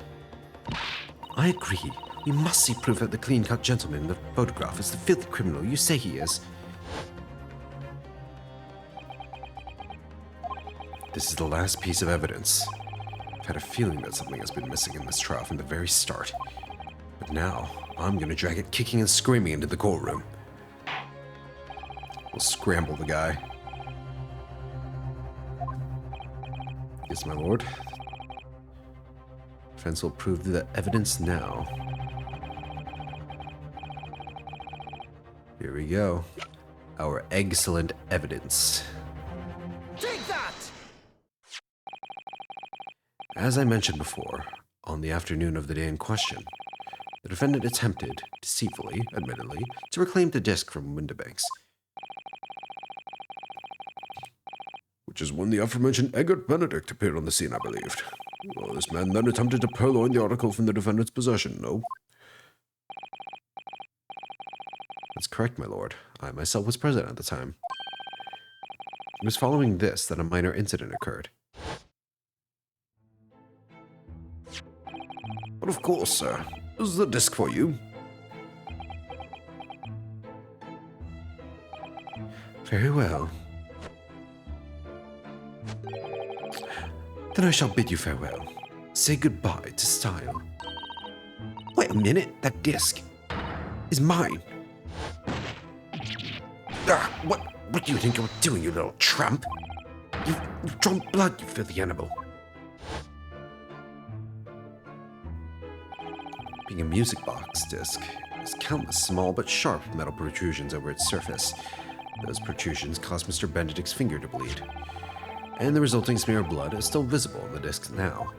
I agree. We must see proof that the clean-cut gentleman in the photograph is the filthy criminal you say he is. This is the last piece of evidence. I've had a feeling that something has been missing in this trial from the very start. But now, I'm gonna drag it kicking and screaming into the courtroom. We'll scramble the guy. Yes, my lord. Defense will prove the evidence now. Here we go. Our excellent evidence. Take that! As I mentioned before, on the afternoon of the day in question, the defendant attempted, deceitfully, admittedly, to reclaim the disc from Windibanks. Which is when the aforementioned Eggert Benedict appeared on the scene, I believed. Well, this man then attempted to purloin the article from the defendant's possession, no? That's correct, my lord. I myself was present at the time. It was following this that a minor incident occurred. But of course, sir. This is the disc for you. Very well. Then I shall bid you farewell. Say goodbye to style. Wait a minute, that disc is mine. What do you think you're doing, you little tramp? You've drawn blood, you filthy animal. Being a music box disc, has countless small but sharp metal protrusions over its surface. Those protrusions caused Mr. Benedict's finger to bleed, and the resulting smear of blood is still visible on the disc now.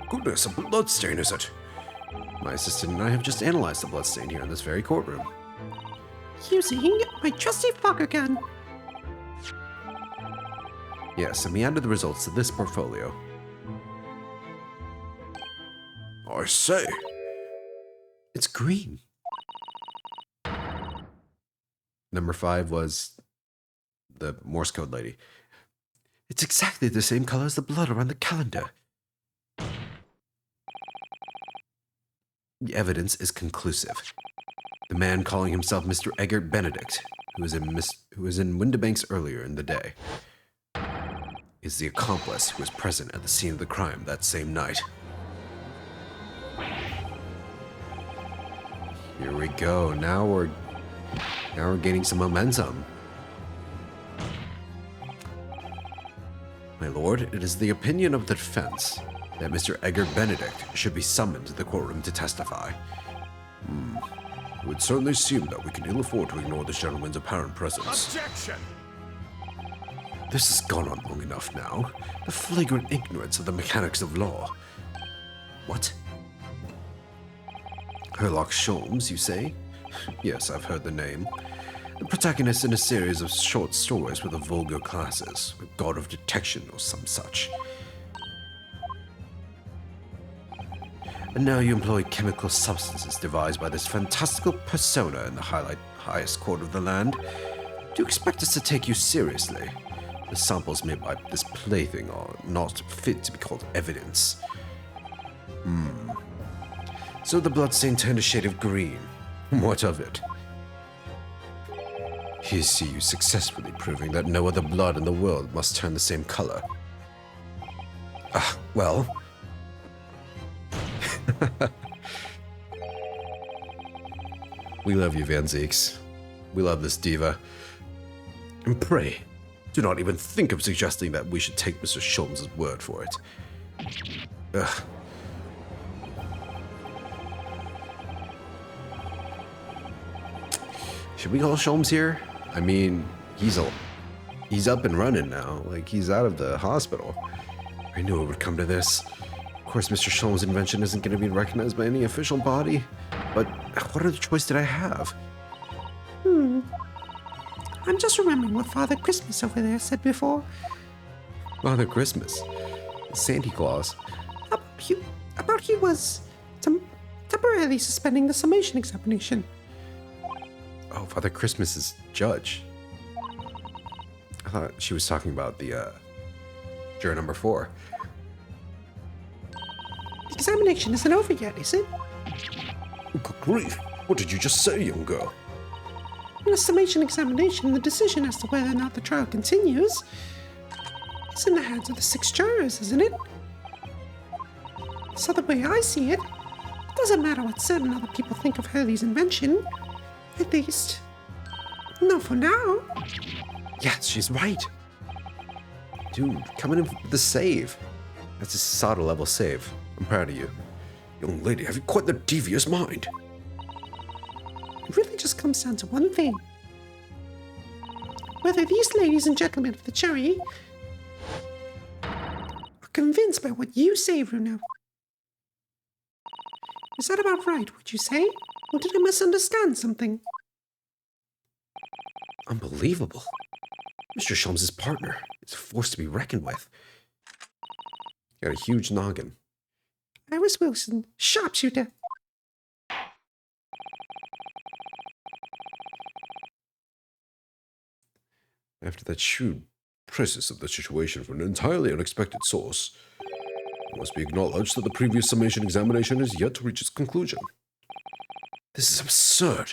Goodness, a blood stain, is it? My assistant and I have just analyzed the bloodstain here in this very courtroom. Using my trusty fogger gun. Yes, and we added the results to this portfolio. I say, It's green. Number 5 was the Morse code lady. It's exactly the same color as the blood around the calendar. The evidence is conclusive. The man calling himself Mr. Eggert Benedict, who was in Windibanks earlier in the day, is the accomplice who was present at the scene of the crime that same night. Here we go. Now we're gaining some momentum. My lord, it is the opinion of the defense that Mr. Eggert Benedict should be summoned to the courtroom to testify. it would certainly seem that we can ill afford to ignore this gentleman's apparent presence. Objection! This has gone on long enough now. The flagrant ignorance of the mechanics of law. What? Herlock Sholmes, you say? Yes, I've heard the name. The protagonist in a series of short stories with the vulgar classes, a god of detection or some such. And now you employ chemical substances devised by this fantastical persona in the highest court of the land. Do you expect us to take you seriously? The samples made by this plaything are not fit to be called evidence. So the bloodstain turned a shade of green. What of it? Here see you successfully proving that no other blood in the world must turn the same color. Well... We love you, Van Zieks. We love this diva. And pray, do not even think of suggesting that we should take Mr. Sholmes' word for it. Ugh. Should we call Sholmes here? I mean, he's up and running now. Like, he's out of the hospital. I knew it would come to this. Of course, Mr. Sholmes' invention isn't going to be recognized by any official body. But what other choice did I have? I'm just remembering what Father Christmas over there said before. Father Christmas. Santa Claus. About he was temporarily suspending the summation examination. Oh, Father Christmas is judge. I thought she was talking about the juror number 4. The examination isn't over yet, is it? Good grief, what did you just say, young girl? In a summation examination, the decision as to whether or not the trial continues is in the hands of the 6 jurors, isn't it? So the way I see it, it doesn't matter what certain other people think of Hurley's invention. At least, not for now. Yes, she's right. Dude, coming in with the save. That's a SADA level save. I'm proud of you. Young lady, have you quite the devious mind? It really just comes down to one thing. Whether these ladies and gentlemen of the jury are convinced by what you say, Bruno. Is that about right, would you say? Or did I misunderstand something? Unbelievable. Mr. Sholmes' partner is a force to be reckoned with. Got a huge noggin. Iris Wilson, sharpshooter. After that shrewd precis of the situation from an entirely unexpected source, it must be acknowledged that the previous summation examination is yet to reach its conclusion. This is absurd.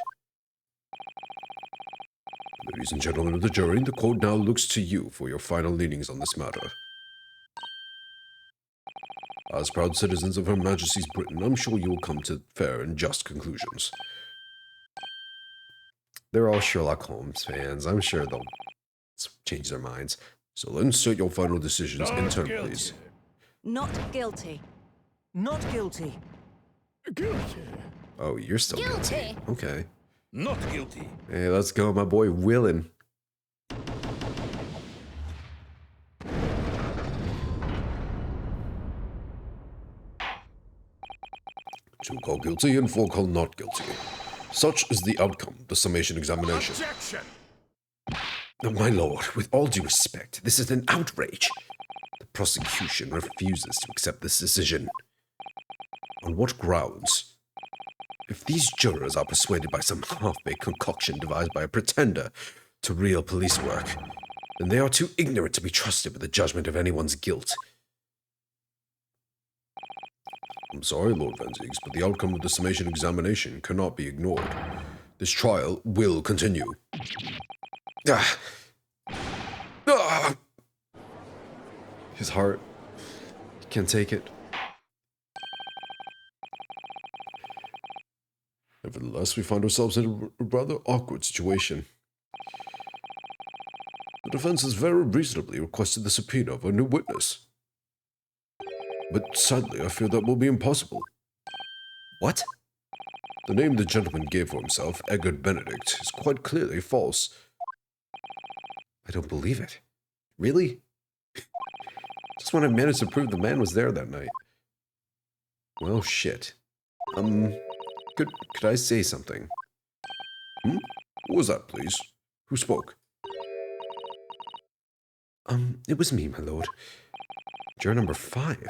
Ladies and gentlemen of the jury, the court now looks to you for your final leanings on this matter. As proud citizens of Her Majesty's Britain, I'm sure you will come to fair and just conclusions. They're all Sherlock Holmes fans. I'm sure they'll change their minds. So insert your final decisions in turn, please. Not guilty. Not guilty. Guilty. Oh, you're still guilty. Okay. Not guilty. Hey, let's go, my boy Willin. 2 called guilty and 4 called not guilty. Such is the outcome of the summation examination. Objection! My lord, with all due respect, this is an outrage. The prosecution refuses to accept this decision. On what grounds? If these jurors are persuaded by some half-baked concoction devised by a pretender to real police work, then they are too ignorant to be trusted with the judgment of anyone's guilt. I'm sorry, Lord Van Zieks, but the outcome of the summation examination cannot be ignored. This trial will continue. Ah. Ah. His heart. He can't take it. Nevertheless, we find ourselves in a rather awkward situation. The defense has very reasonably requested the subpoena of a new witness. But sadly, I fear that will be impossible. What? The name the gentleman gave for himself, Edgar Benedict, is quite clearly false. I don't believe it. Really? Just when I managed to prove the man was there that night. Well, shit. Could I say something? What was that, please? Who spoke? It was me, my lord. Juror number 5.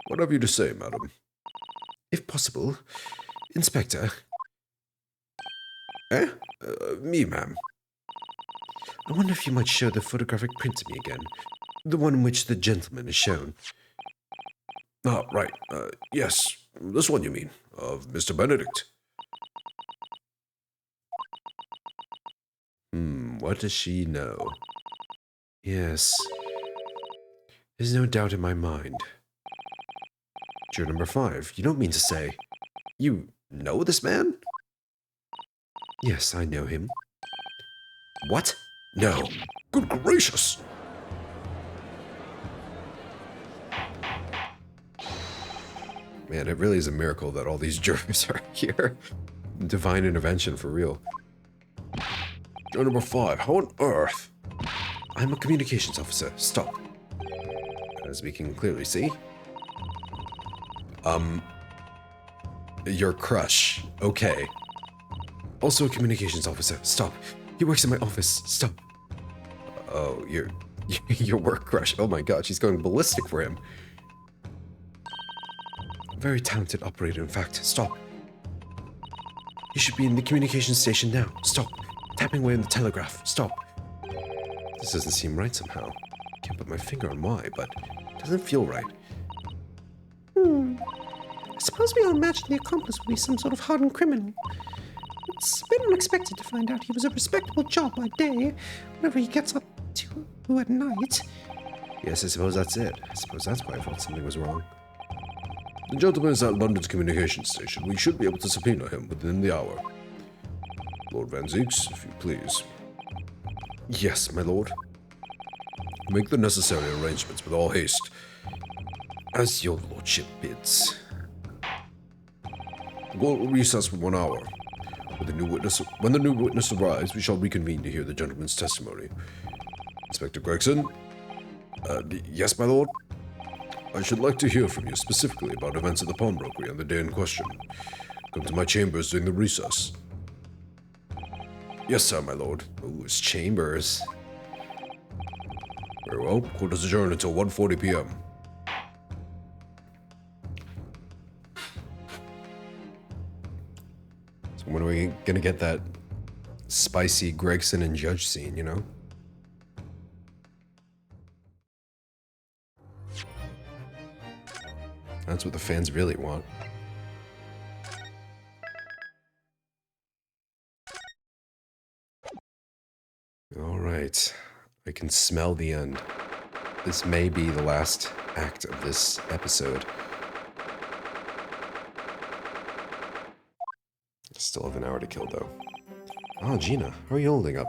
What have you to say, madam? If possible, Inspector. Me, ma'am. I wonder if you might show the photographic print to me again. The one in which the gentleman is shown. Ah, right. Yes. This one, you mean, of Mr. Benedict. What does she know? Yes. There's no doubt in my mind. Juror number 5, you don't mean to say... You know this man? Yes, I know him. What? No. Good gracious! Man, it really is a miracle that all these jurors are here. Divine intervention for real. Juror number 5, how on earth? I'm a communications officer. Stop. As we can clearly see. Your crush. Okay. Also a communications officer. Stop. He works in my office. Stop. Oh, your work crush. Oh my god, she's going ballistic for him. Very talented operator, in fact. Stop. You should be in the communications station now. Stop. Tapping away on the telegraph. Stop. This doesn't seem right somehow. Can't put my finger on why, but it doesn't feel right. I suppose we all imagined the accomplice would be some sort of hardened criminal. It's a bit unexpected to find out he was a respectable job by day, whatever he gets up to at night. Yes, I suppose that's it. I suppose that's why I thought something was wrong. The gentleman is at London's communications station. We should be able to subpoena him within the hour. Lord Van Zieks, if you please. Yes, my lord. Make the necessary arrangements with all haste. As your lordship bids. We'll recess for 1 hour. When the new witness arrives, we shall reconvene to hear the gentleman's testimony. Inspector Gregson? Yes, my lord? I should like to hear from you specifically about events at the pawnbrokery on the day in question. Come to my chambers during the recess. Yes, sir, my lord. Ooh, his chambers. Very well. Court is adjourned until 1:40 p.m. So when are we gonna get that spicy Gregson and Judge scene, you know? That's what the fans really want. All right. I can smell the end. This may be the last act of this episode. Still have an hour to kill, though. Oh, Gina, how are you holding up?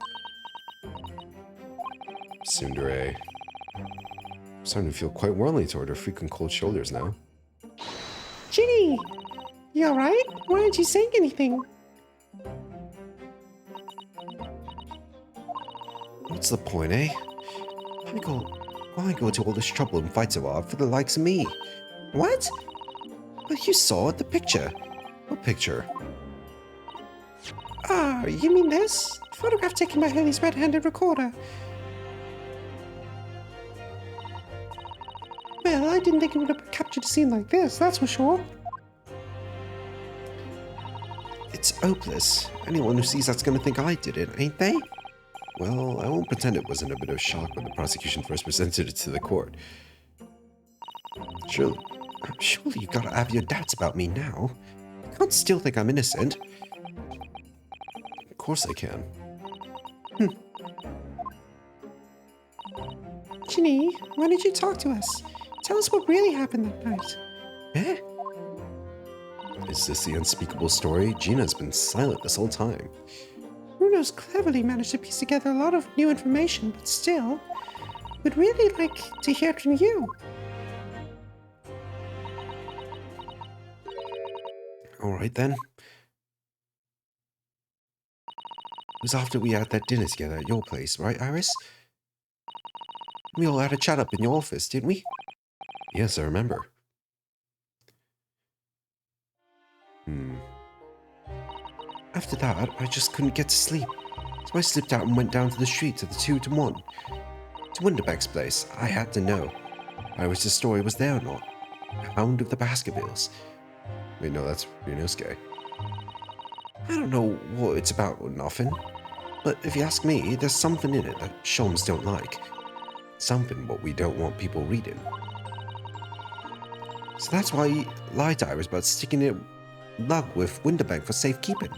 Tsundere. I'm starting to feel quite warmly toward her freaking cold shoulders now. Ginny! You alright? Why aren't you saying anything? What's the point, eh? Why go to all this trouble and fight so hard for the likes of me? What? But you saw the picture. What picture? Ah, you mean this? Photograph taken by Hurley's red-handed recorder. Well, I didn't think it would have captured a scene like this, that's for sure. It's hopeless. Anyone who sees that's going to think I did it, ain't they? Well, I won't pretend it wasn't a bit of shock when the prosecution first presented it to the court. Surely you gotta have your doubts about me now. You can't still think I'm innocent. Of course I can. Ginny, why did you talk to us? Tell us what really happened that night. Eh? Is this the unspeakable story? Gina's been silent this whole time. Bruno's cleverly managed to piece together a lot of new information, but still, we'd really like to hear it from you. Alright then. It was after we had that dinner together at your place, right, Iris? We all had a chat up in your office, didn't we? Yes, I remember. After that, I just couldn't get to sleep. So I slipped out and went down to the street to the 2 to 1. To Winterbeck's place. I had to know. Iris' story was there or not. Hound of the Baskervilles. Wait, no, that's Ryunosuke. I don't know what it's about or nothing. But if you ask me, there's something in it that Sholmes don't like. Something what we don't want people reading. So that's why he lied to Iris about sticking it lug with Winterbeck for safekeeping.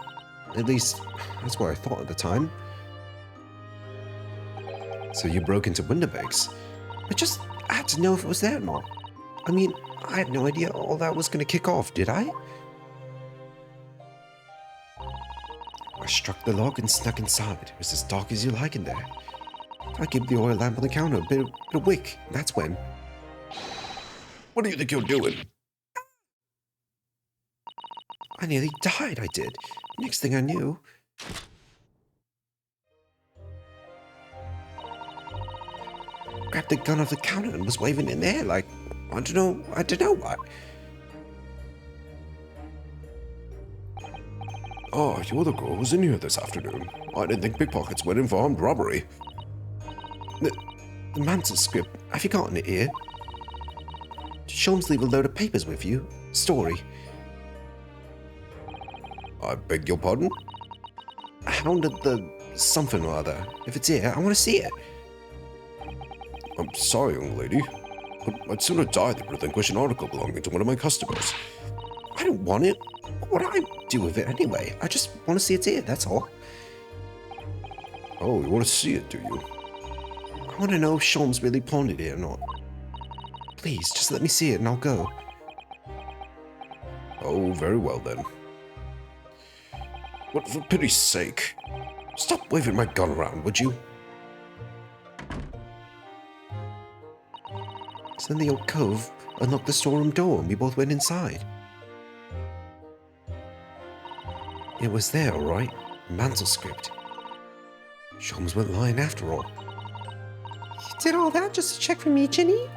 At least, that's what I thought at the time. So you broke into Winterbeck's? I just had to know if it was there or not. I mean, I had no idea all that was going to kick off, did I? I struck the log and snuck inside. It was as dark as you like in there. I gave the oil lamp on the counter a bit of wick. That's when. What do you think you're doing? I nearly died, I did. Next thing I knew... grabbed the gun off the counter and was waving it in the air like... I don't know what. Oh, you're the girl who was in here this afternoon. I didn't think pickpockets went in for armed robbery. The mantle script, have you gotten it here? Did Sholmes leave a load of papers with you? Story. I beg your pardon? Hound of the something or other. If it's here, I want to see it. I'm sorry, young lady, but I'd sooner die than relinquish an article belonging to one of my customers. I don't want it. What would I do with it anyway? I just want to see it's here, that's all. Oh, you want to see it, do you? I want to know if Sholmes really pawned it here or not. Please, just let me see it and I'll go. Oh, very well then. But for pity's sake, stop waving my gun around, would you? So then the old cove unlocked the storeroom door and we both went inside. It was there, all right. Mantle script. Sholmes went lying after all. You did all that just to check for me, Ginny?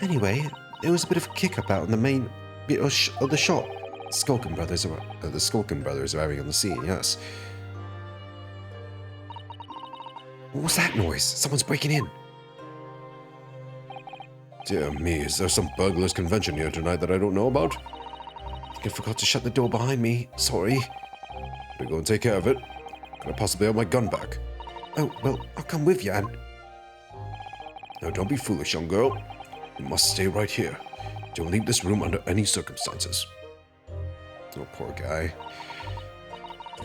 Anyway, there was a bit of a kick-up out in the main bit of the shop. The Skulkin brothers are having on the scene, yes. What was that noise? Someone's breaking in. Dear me, is there some burglars' convention here tonight that I don't know about? I think I forgot to shut the door behind me. Sorry. Better go and take care of it. Could I possibly have my gun back? Oh, well, I'll come with you, Anne. Now don't be foolish, young girl. You must stay right here. Don't leave this room under any circumstances. Oh, poor guy.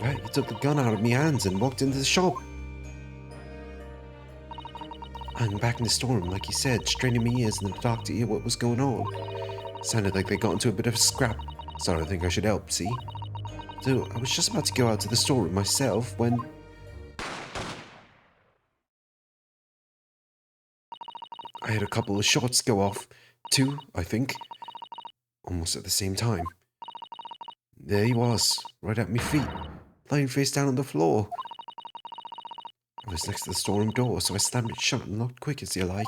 Right, he took the gun out of my hands and walked into the shop. I'm back in the storeroom, like he said, straining my ears in the dark to hear what was going on. Sounded like they got into a bit of a scrap, so I think I should help, see? So I was just about to go out to the storeroom myself when... I had a couple of shots go off. 2, I think. Almost at the same time. There he was, right at my feet, lying face down on the floor. I was next to the storeroom door, so I slammed it shut and locked quick as you like.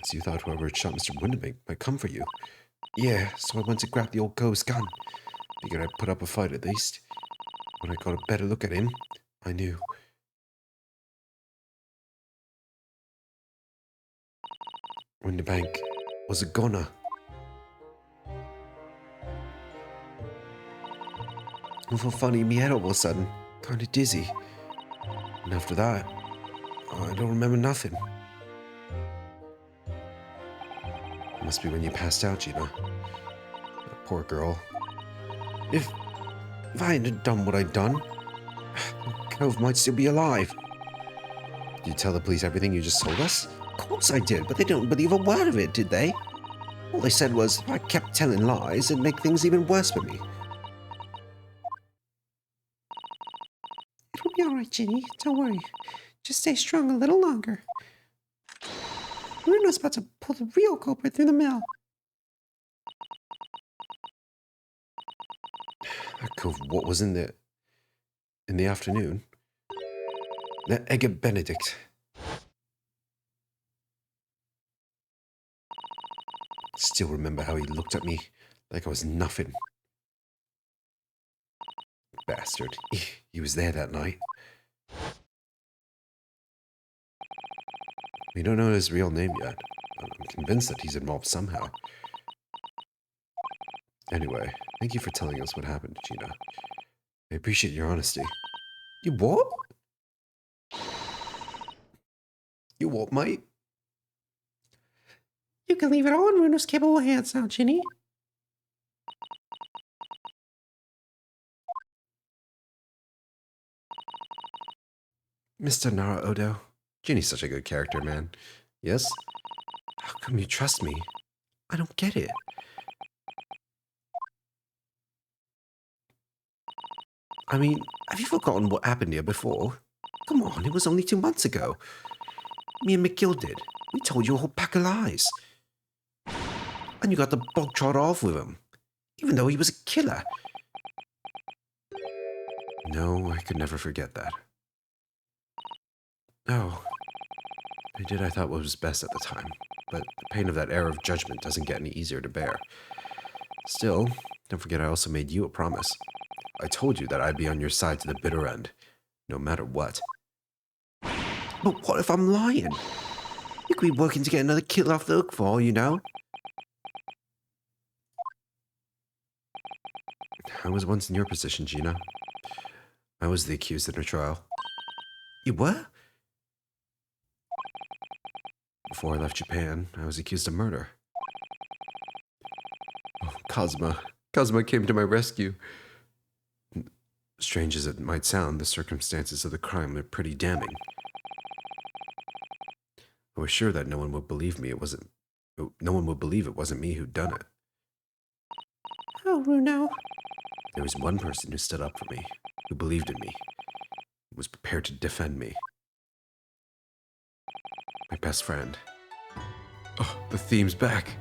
As you thought whoever had shot Mr. Windermere might come for you. Yeah, so I went to grab the old ghost gun. Figured I'd put up a fight at least. When I got a better look at him, I knew. Winterbank was a goner. I felt funny in my head all of a sudden, kind of dizzy. And after that, I don't remember nothing. Must be when you passed out, Gina. That poor girl. If I hadn't done what I'd done, Cove might still be alive. Did you tell the police everything you just told us? Of course I did, but they don't believe a word of it, did they? All they said was if I kept telling lies, it'd make things even worse for me. It'll be all right, Ginny. Don't worry. Just stay strong a little longer. Bruno's about to pull the real culprit through the mill. Cove, what was in the afternoon? That Egg Benedict. Still remember how he looked at me like I was nothing. Bastard. He was there that night. We don't know his real name yet. I'm convinced that he's involved somehow. Anyway, thank you for telling us what happened, Gina. I appreciate your honesty. You what? You what, mate? You can leave it all in Bruno's capable hands now, Ginny. Mr. Nara-Odo. Ginny's such a good character, man. Yes? How come you trust me? I don't get it. I mean, have you forgotten what happened here before? Come on, it was only 2 months ago. Me and McGill did. We told you a whole pack of lies. And you got the bog trot off with him, even though he was a killer. No, I could never forget that. No. I did I thought what was best at the time, but the pain of that error of judgment doesn't get any easier to bear. Still, don't forget I also made you a promise. I told you that I'd be on your side to the bitter end, no matter what. But what if I'm lying? You could be working to get another killer off the hook for all you know. I was once in your position, Gina. I was the accused in a trial. You were? Before I left Japan, I was accused of murder. Oh, Cosma. Cosma came to my rescue. Strange as it might sound, the circumstances of the crime are pretty damning. I was sure that no one would believe it wasn't me who'd done it. Oh, Bruno. There was one person who stood up for me, who believed in me, who was prepared to defend me. My best friend. Oh, the theme's back.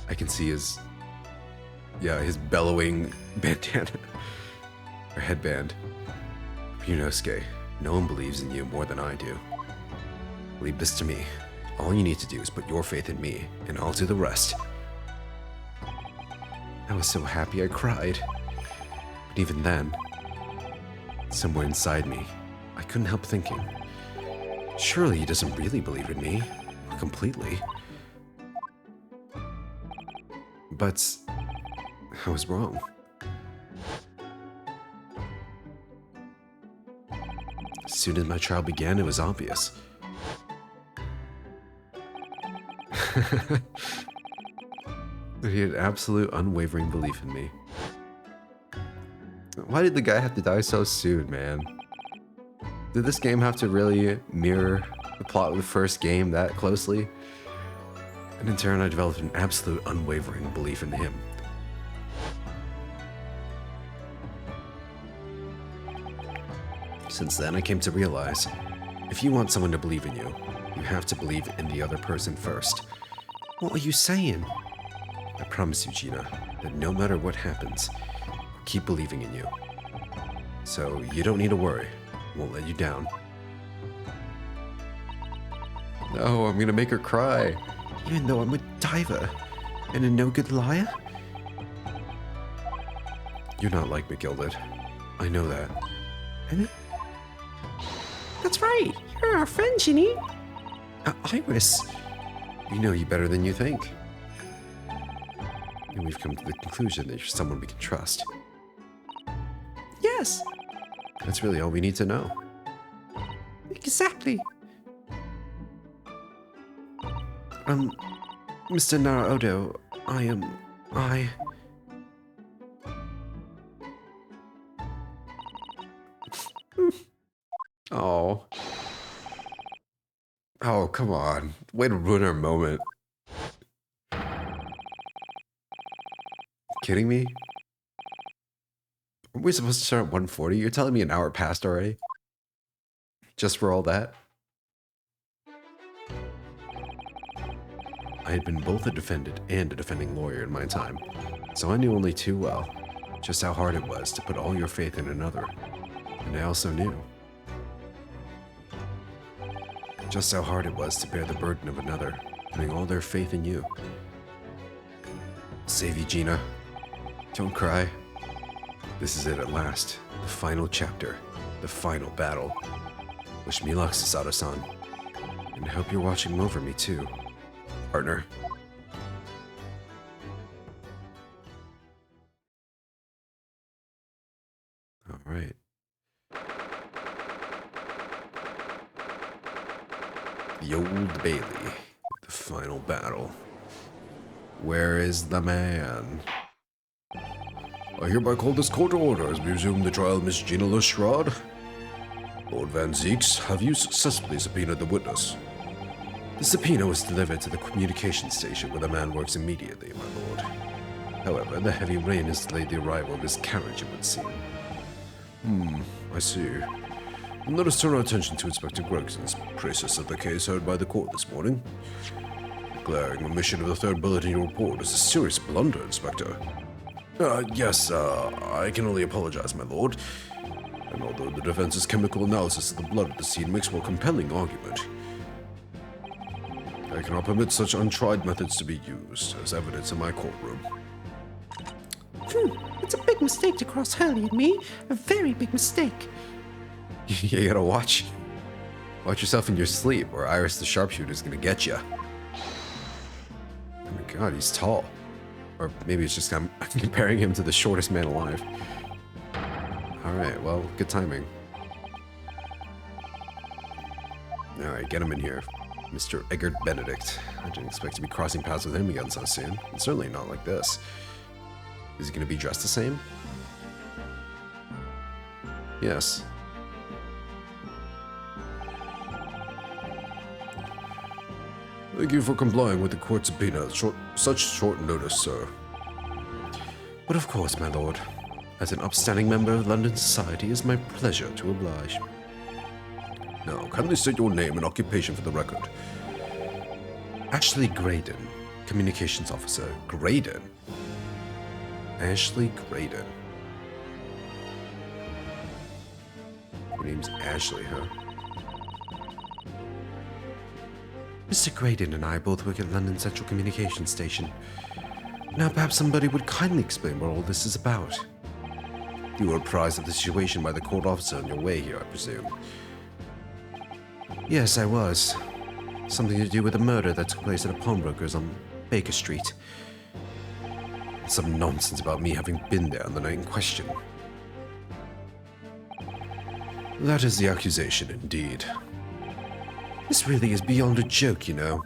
I can see his bellowing bandana, or headband. Ryunosuke, no one believes in you more than I do. Leave this to me. All you need to do is put your faith in me, and I'll do the rest. I was so happy I cried. But even then, somewhere inside me, I couldn't help thinking, surely he doesn't really believe in me, completely. But I was wrong. As soon as my trial began, it was obvious. He had absolute unwavering belief in me. Why did the guy have to die so soon, man? Did this game have to really mirror the plot of the first game that closely? And in turn, I developed an absolute unwavering belief in him. Since then, I came to realize, if you want someone to believe in you, you have to believe in the other person first. What are you saying? I promise you, Gina, that no matter what happens, I'll keep believing in you. So you don't need to worry. I won't let you down. No, I'm gonna make her cry. Even though I'm a diver and a no-good liar? You're not like McGilded. I know that. That's right. You're our friend, Ginny. Iris. We know you better than you think. And we've come to the conclusion that you're someone we can trust. Yes, That's really all we need to know. exactly. Mr. Naruto, I... Oh. Oh, come on. Way to ruin our moment. Kidding me? Are we supposed to start at 1:40? You're telling me an hour passed already? Just for all that? I had been both a defendant and a defending lawyer in my time, so I knew only too well just how hard it was to put all your faith in another. And I also knew just how hard it was to bear the burden of another, putting all their faith in you. Save you, Gina. Don't cry. This is it at last. The final chapter. The final battle. Wish me luck, Sasato-san. And I hope you're watching over me too, partner. All right. The Old Bailey. The final battle. Where is the man? I hereby call this court to order as we resume the trial of Miss Gina Lestrade. Lord Van Zeeks, have you successfully subpoenaed the witness? The subpoena was delivered to the communication station where the man works immediately, my lord. However, the heavy rain has delayed the arrival of his carriage, it would seem. I see. And let us turn our attention to Inspector Gregson's process of the case heard by the court this morning. The glaring omission of the third bullet in your report is a serious blunder, Inspector. Yes, I can only apologize, my lord. And although the defense's chemical analysis of the blood at the scene makes for a compelling argument, I cannot permit such untried methods to be used as evidence in my courtroom. It's a big mistake to cross Hurley and me. A very big mistake. You gotta watch yourself in your sleep, or Iris the sharpshooter's gonna get you. Oh my god, he's tall. Or maybe it's just I'm comparing him to the shortest man alive. Alright, well, good timing. Alright, get him in here. Mr. Eggert Benedict. I didn't expect to be crossing paths with him again so soon. And certainly not like this. Is he gonna be dressed the same? Yes. Thank you for complying with the court subpoena at such short notice, sir. But of course, my lord. As an upstanding member of London society, it is my pleasure to oblige. Now, kindly state your name and occupation for the record. Ashley Graydon, Communications Officer. Graydon? Ashley Graydon. Her name's Ashley, huh? Mr. Graydon and I both work at London Central Communications Station. Now perhaps somebody would kindly explain what all this is about. You were apprised of the situation by the court officer on your way here, I presume. Yes, I was. Something to do with a murder that took place at a pawnbroker's on Baker Street. Some nonsense about me having been there on the night in question. That is the accusation, indeed. This really is beyond a joke, you know.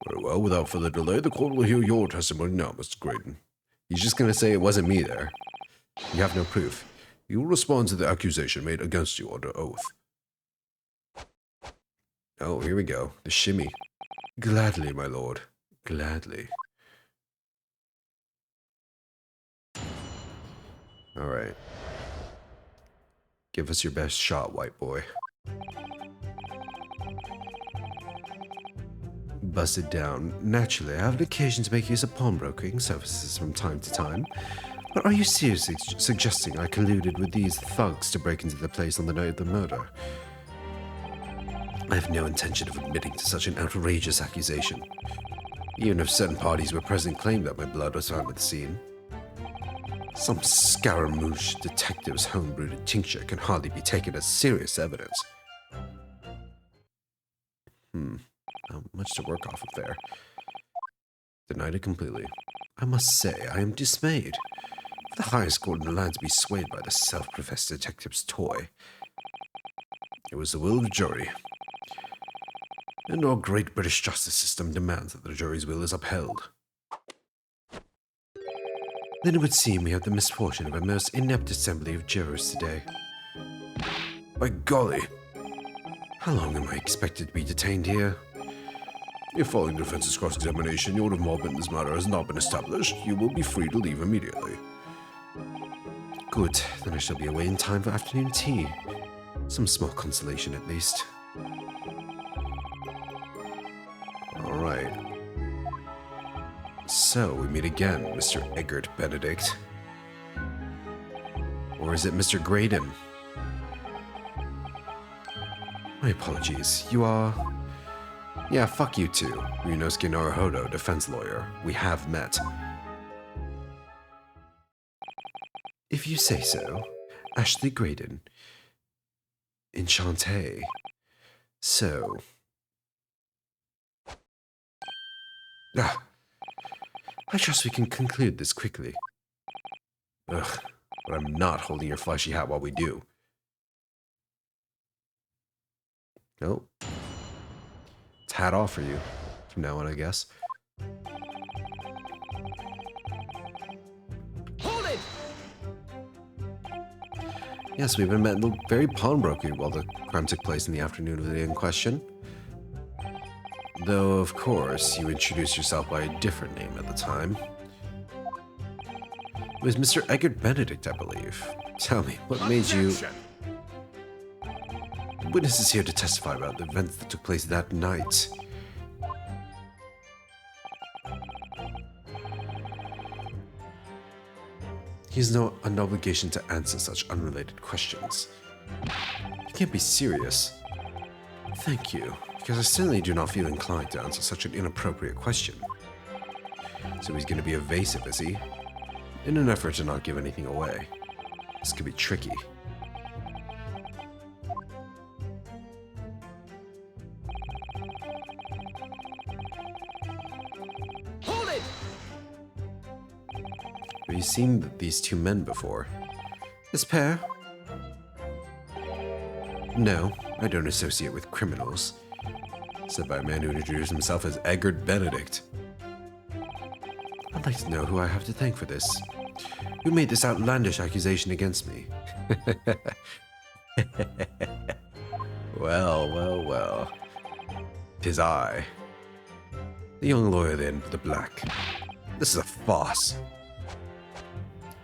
Very well, without further delay, the court will hear your testimony now, Mr. Graydon. He's just gonna say it wasn't me there. You have no proof. You will respond to the accusation made against you under oath. Oh, here we go. The shimmy. Gladly, my lord. Gladly. Alright. Give us your best shot, white boy. Busted down. Naturally, I have an occasion to make use of pawnbrokering services from time to time. But are you seriously suggesting I colluded with these thugs to break into the place on the night of the murder? I have no intention of admitting to such an outrageous accusation. Even if certain parties were present claimed that my blood was found at the scene. Some Scaramouche detective's homebrewed tincture can hardly be taken as serious evidence. Not much to work off of there. Denied it completely. I must say, I am dismayed. For the highest court in the land to be swayed by the self-professed detective's toy. It was the will of the jury. And our great British justice system demands that the jury's will is upheld. Then it would seem we have the misfortune of a most inept assembly of jurors today. By golly! How long am I expected to be detained here? If following the defense's cross-examination, your involvement in this matter has not been established, you will be free to leave immediately. Good, then I shall be away in time for afternoon tea. Some small consolation at least. Alright. So, we meet again, Mr. Eggert Benedict. Or is it Mr. Graydon? My apologies, you are... Yeah, fuck you too, Ryunosuke Naruhodo, defense lawyer. We have met. If you say so, Ashley Graydon. Enchanté. So... I trust we can conclude this quickly. Ugh, but I'm not holding your fleshy hat while we do. Nope. It's hat off for you. From now on, I guess. Hold it! Yes, we've been met in the very pawnbroker while the crime took place in the afternoon of the day in question. Though, of course, you introduced yourself by a different name at the time. It was Mr. Eggert Benedict, I believe. Tell me, what made you... Objection! The witness is here to testify about the events that took place that night. He has no obligation to answer such unrelated questions. You can't be serious. Thank you, because I certainly do not feel inclined to answer such an inappropriate question. So he's going to be evasive, is he? In an effort to not give anything away. This could be tricky. Hold it! Have you seen these two men before? This pair? No, I don't associate with criminals. Said by a man who introduced himself as Eggert Benedict. I'd like to know who I have to thank for this. Who made this outlandish accusation against me? Well. 'Tis I. The young lawyer then, the black. This is a farce.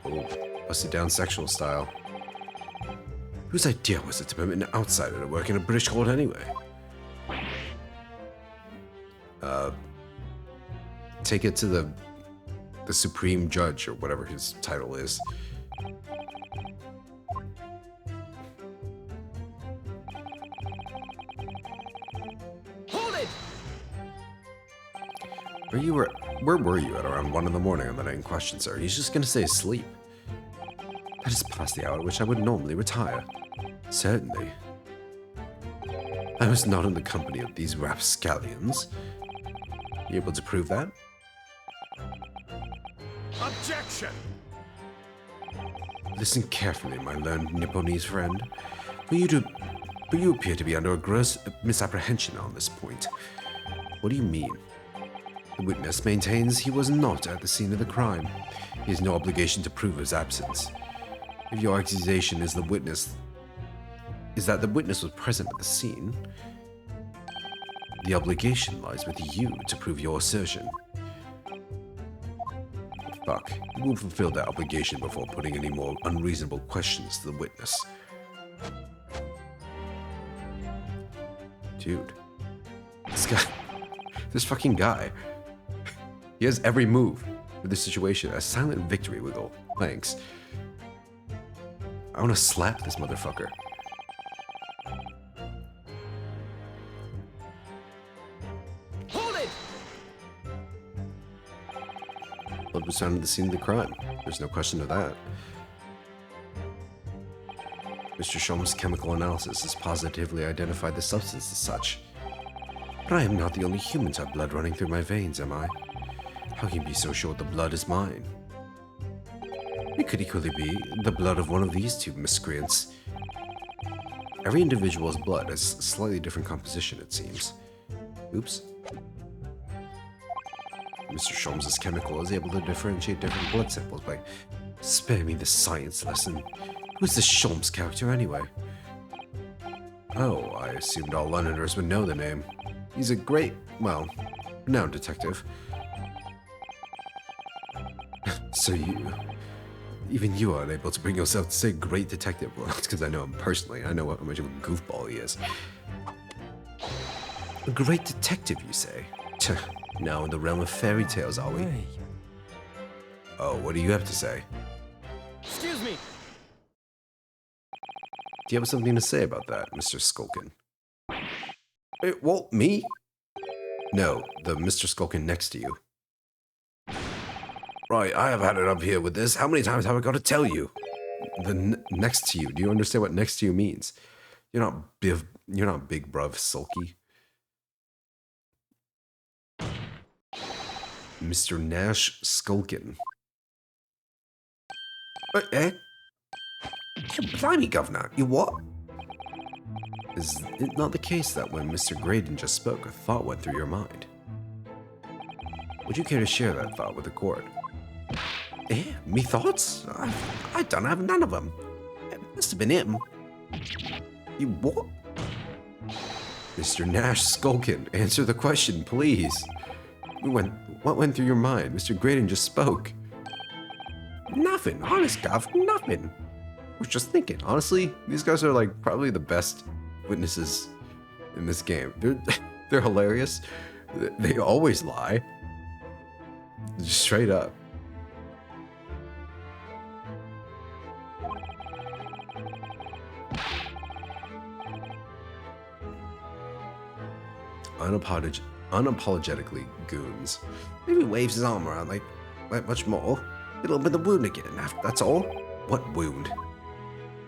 Oh, busted down sexual style. Whose idea was it to permit an outsider to work in a British court anyway? Take it to the Supreme Judge, or whatever his title is. Hold it! Where were you at around 1 in the morning on the night in question, sir? He's just gonna say asleep. That is past the hour at which I would normally retire. Certainly. I was not in the company of these rapscallions. You able to prove that? Objection! Listen carefully, my learned Nipponese friend. For you appear to be under a gross misapprehension on this point. What do you mean? The witness maintains he was not at the scene of the crime. He has no obligation to prove his absence. If your accusation is that the witness was present at the scene, the obligation lies with you to prove your assertion. Fuck, you will fulfill that obligation before putting any more unreasonable questions to the witness. Dude. This fucking guy. He has every move for this situation. A silent victory wiggle. Thanks. I want to slap this motherfucker. blood was found at the scene of the crime. There's no question of that. Mr. Sholmes' chemical analysis has positively identified the substance as such. But I am not the only human to have blood running through my veins, am I? How can you be so sure the blood is mine? It could equally be the blood of one of these two miscreants. Every individual's blood has a slightly different composition, it seems. Oops. Mr. Sholmes' chemical is able to differentiate different blood samples by... Spare me this science lesson. Who's this Sholmes character, anyway? Oh, I assumed all Londoners would know the name. He's a great, well, renowned detective. So even you are unable to bring yourself to say great detective. Well, that's because I know him personally. I know how much of a goofball he is. A great detective, you say? Now in the realm of fairy tales, are we? Oh, what do you have to say? Excuse me. Do you have something to say about that, Mr. Skulkin? What, me? No, the Mr. Skulkin next to you. Right, I have had it up here with this. How many times have I got to tell you? The next to you. Do you understand what next to you means? You're not big bruv sulky. Mr. Nash Skulkin. Blimey, Governor, you what? Is it not the case that when Mr. Graydon just spoke, a thought went through your mind? Would you care to share that thought with the court? Me thoughts? I don't have none of them. It must have been him. You what? Mr. Nash Skulkin, answer the question, please. What went through your mind? Mr. Graydon just spoke. Nothing, honest, Gov, nothing. I was just thinking. Honestly, these guys are like probably the best witnesses in this game. They're hilarious. They always lie. Just straight up. Unapologetically goons. Maybe waves his arm around like much more. It'll open the wound again. That's all. What wound?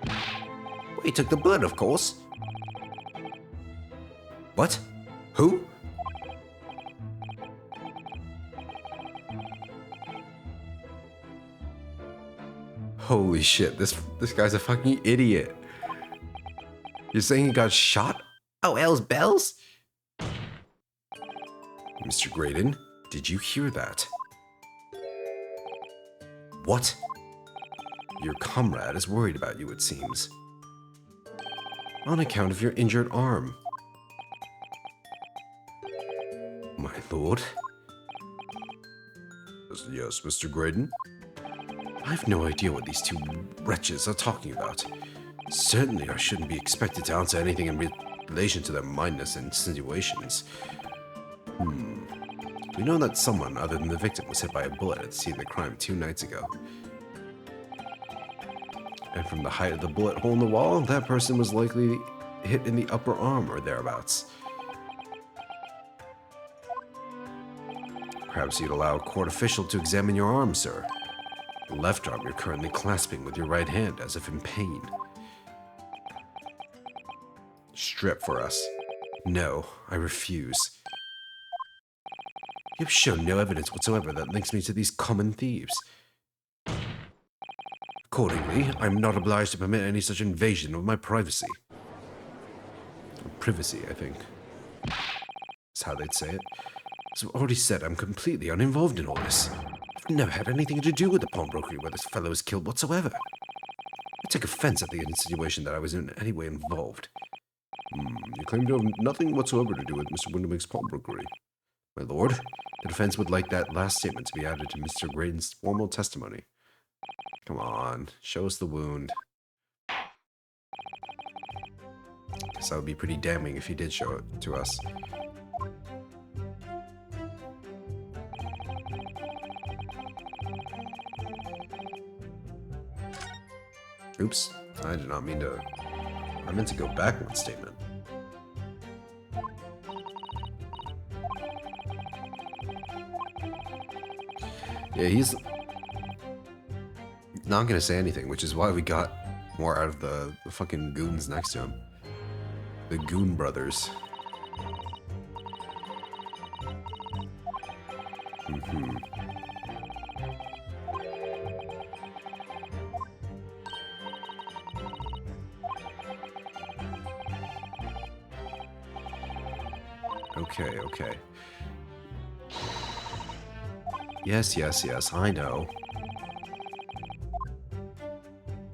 Well, he took the blood, of course. What? Who? Holy shit, this guy's a fucking idiot. You're saying he got shot? Oh, hell's bells? Mr. Graydon, did you hear that? What? Your comrade is worried about you, it seems. On account of your injured arm. My lord? Yes, Mr. Graydon? I have no idea what these two wretches are talking about. Certainly I shouldn't be expected to answer anything in relation to their mindless insinuations. We know that someone other than the victim was hit by a bullet at the scene of the crime 2 nights ago. And from the height of the bullet hole in the wall, that person was likely hit in the upper arm or thereabouts. Perhaps you'd allow a court official to examine your arm, sir. The left arm you're currently clasping with your right hand as if in pain. Strip for us. No, I refuse. You've shown no evidence whatsoever that links me to these common thieves. Accordingly, I'm not obliged to permit any such invasion of my privacy. Privacy, I think. That's how they'd say it. As I've already said, I'm completely uninvolved in all this. I've never had anything to do with the pawnbrokery where this fellow was killed whatsoever. I take offense at the insinuation that I was in any way involved. You claim to have nothing whatsoever to do with Mr. Windermere's pawnbrokery. My lord, the defense would like that last statement to be added to Mr. Graydon's formal testimony. Come on, show us the wound. Guess that would be pretty damning if he did show it to us. Oops, I did not mean to. I meant to go back one statement. Yeah, he's not gonna say anything, which is why we got more out of the fucking goons next to him. The Goon Brothers. Okay, okay. Yes, yes, yes, I know.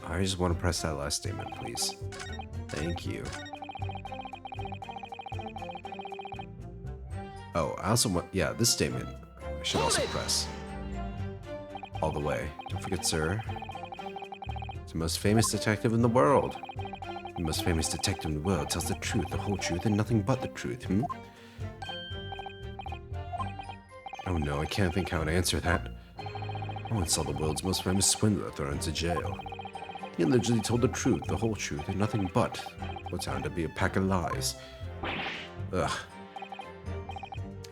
I just want to press that last statement, please. Thank you. Oh, I also want... Yeah, this statement I should also press. All the way. Don't forget, sir. It's the most famous detective in the world. The most famous detective in the world tells the truth, the whole truth, and nothing but the truth, hmm? Oh no, I can't think how to answer that. I once saw the world's most famous swindler thrown into jail. He allegedly told the truth, the whole truth, and nothing but what turned out to be a pack of lies. Ugh.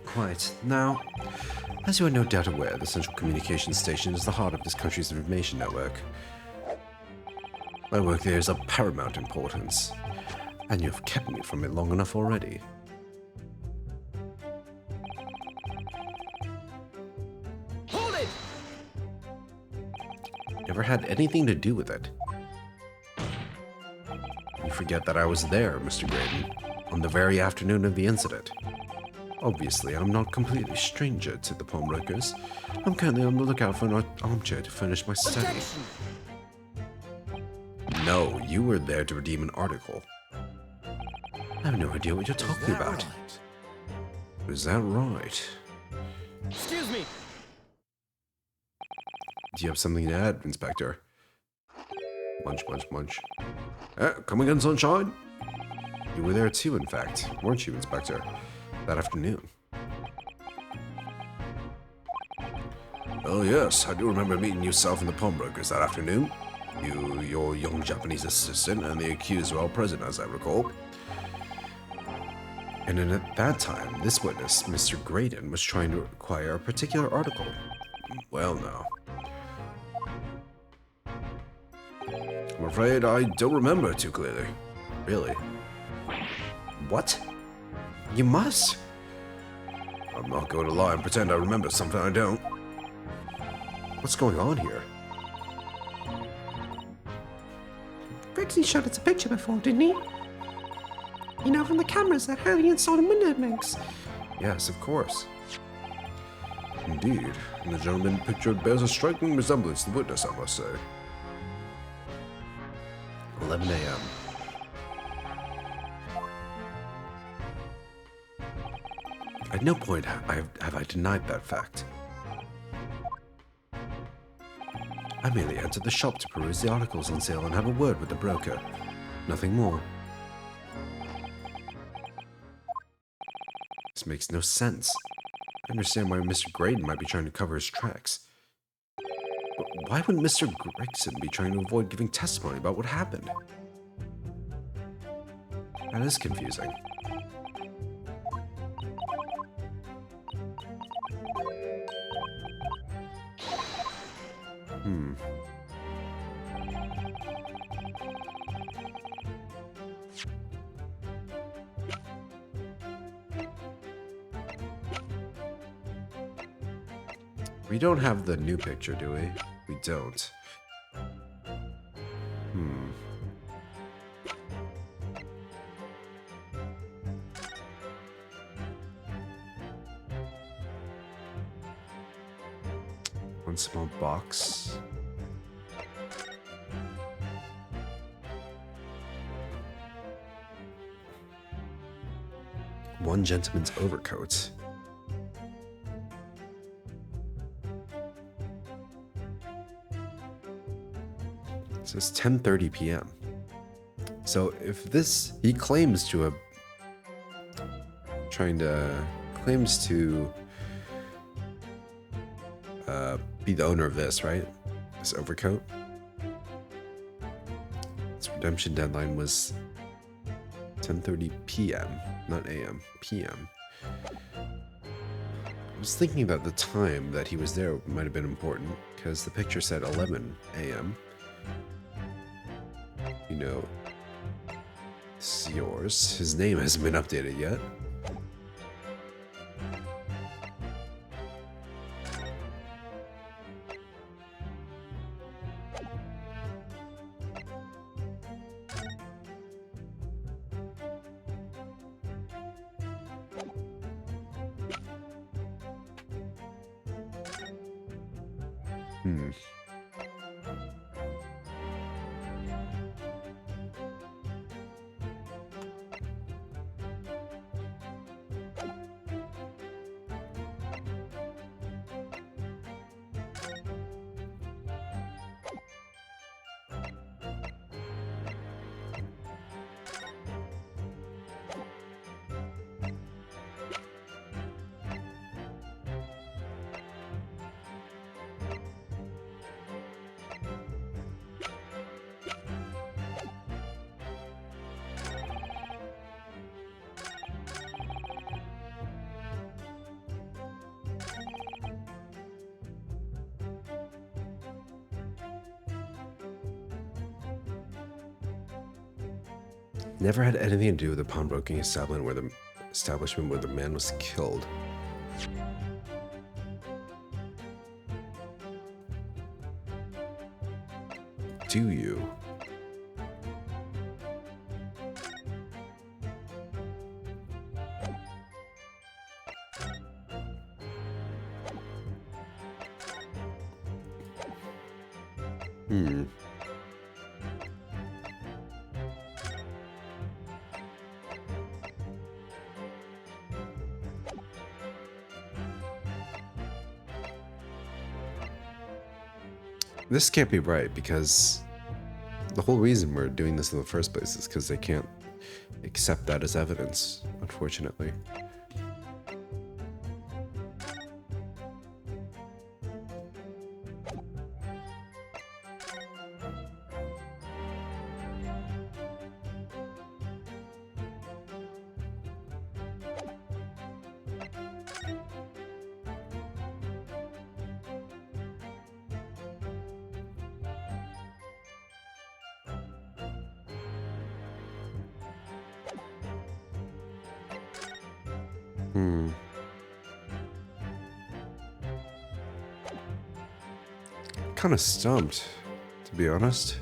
Quite. Now, as you are no doubt aware, the Central Communications Station is the heart of this country's information network. My work there is of paramount importance, and you have kept me from it long enough already. Hold it! Never had anything to do with it. You forget that I was there, Mr. Graydon, on the very afternoon of the incident. Obviously, I'm not completely a stranger to the pawnbrokers. I'm currently on the lookout for an armchair to furnish my study. Objection! No, you were there to redeem an article. I have no idea what you're talking about. Is that right? Excuse me! Do you have something to add, Inspector? Munch, munch, munch. Come again, Sunshine? You were there too, in fact, weren't you, Inspector? That afternoon. Oh yes, I do remember meeting yourself in the pawnbrokers that afternoon. You, your young Japanese assistant, and the accused were all present, as I recall. And then at that time, this witness, Mr. Graydon, was trying to acquire a particular article. Well now. I'm afraid I don't remember too clearly. Really? What? You must. I'm not going to lie and pretend I remember something I don't. What's going on here? Gregson showed us a picture before, didn't he? You know, from the cameras that Harry installed in Window makes. Yes, of course. Indeed, and the gentleman pictured bears a striking resemblance to the witness, I must say. 11 a.m. At no point have I denied that fact. I merely entered the shop to peruse the articles on sale and have a word with the broker. Nothing more. This makes no sense. I understand why Mr. Graydon might be trying to cover his tracks. But why would Mr. Gregson be trying to avoid giving testimony about what happened? That is confusing. We don't have the new picture, do we? We don't. One small box. One gentleman's overcoat. It says 10:30 p.m. So if this, he claims to have claims to be the owner of this, right? This overcoat. Its redemption deadline was 10:30 p.m., not a.m., p.m. was thinking that the time that he was there might have been important, because the picture said 11 a.m. You know, this is yours. His name hasn't been updated yet. Hmm. Never had anything to do with the pawnbroking establishment where the man was killed. Do you? Hmm. This can't be right, because the whole reason we're doing this in the first place is because they can't accept that as evidence, unfortunately. Hmm. Kind of stumped, to be honest.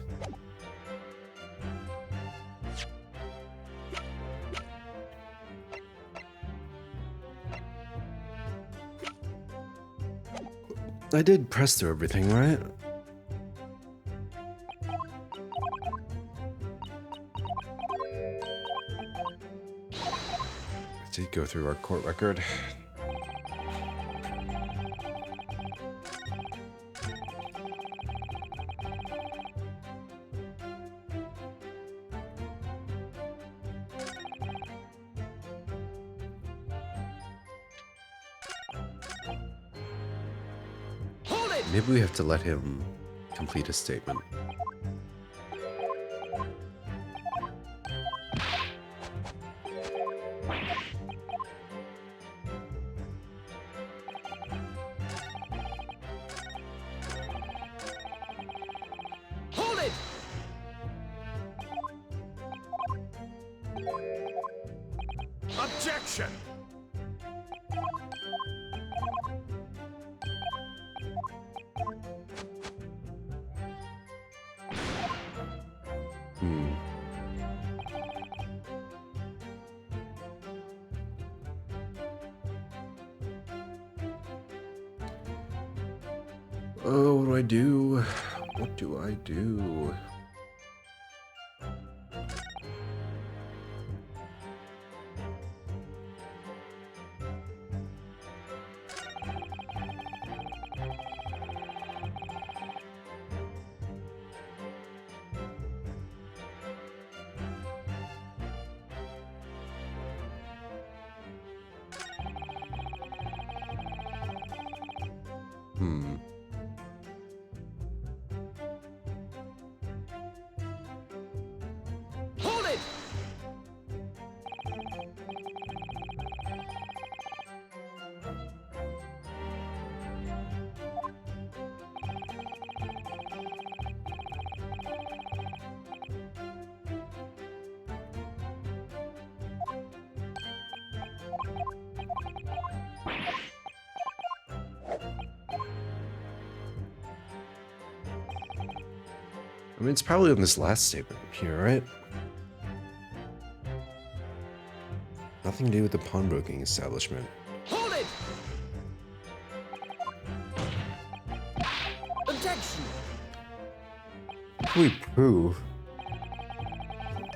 I did press through everything, right? I did go through our court record. Hold it! Maybe we have to let him complete his statement. Hold it! Objection! Hmm. Oh, what do I do? What do I do? Hmm. Hold it! I mean, it's probably on this last statement here, right? Nothing to do with the pawnbroking establishment. Hold it! Objection! What can we prove?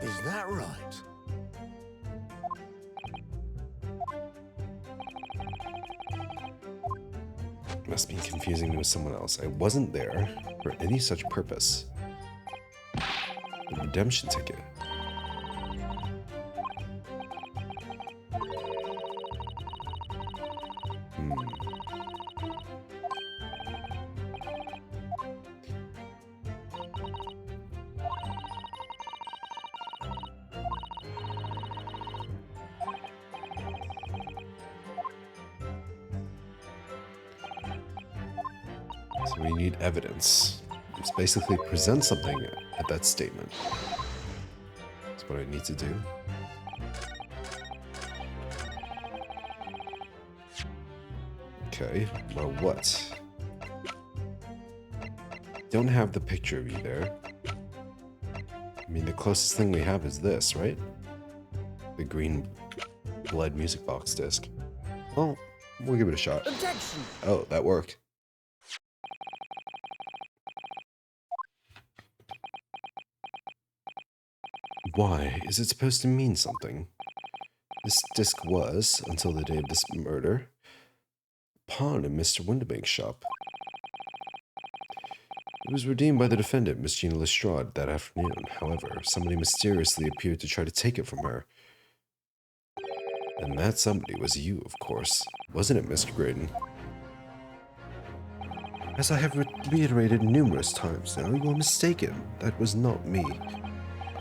Is that right? Must be confusing me with someone else. I wasn't there for any such purpose. The redemption ticket. So we need evidence. It's basically present something at that statement. That's what I need to do. Okay, well what? Don't have the picture of you there. I mean, the closest thing we have is this, right? The green blood music box disc. Well, we'll give it a shot. Objection! Oh, that worked. Why is it supposed to mean something? This disc was, until the day of this murder, pawned in Mr. Windibank's shop. It was redeemed by the defendant, Miss Gina Lestrade, that afternoon. However, somebody mysteriously appeared to try to take it from her. And that somebody was you, of course. Wasn't it, Mr. Graydon? As I have reiterated numerous times now, you are mistaken. That was not me.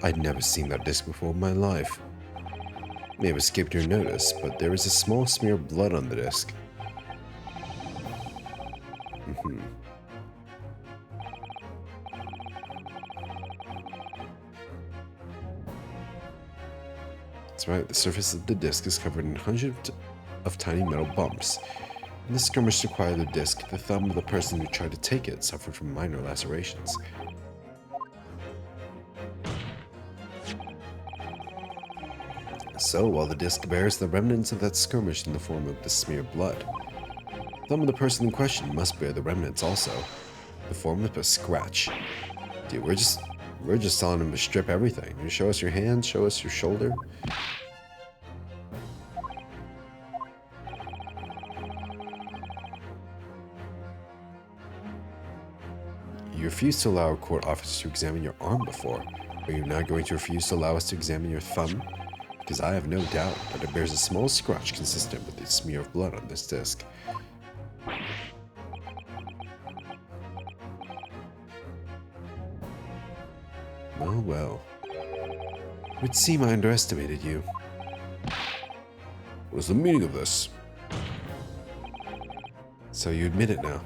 I'd never seen that disc before in my life. It may have escaped your notice, but there is a small smear of blood on the disc. That's right, the surface of the disc is covered in hundreds of tiny metal bumps. In the skirmish to acquire the disc, the thumb of the person who tried to take it suffered from minor lacerations. So, while the disc bears the remnants of that skirmish in the form of the smear of blood, the thumb of the person in question must bear the remnants also, the form of a scratch. Dude, we're just telling him to strip everything. You show us your hand, show us your shoulder. You refused to allow a court officer to examine your arm before. Are you now going to refuse to allow us to examine your thumb? Because I have no doubt that it bears a small scratch consistent with the smear of blood on this disc. Well, well. It would seem I underestimated you. What's the meaning of this? So you admit it now.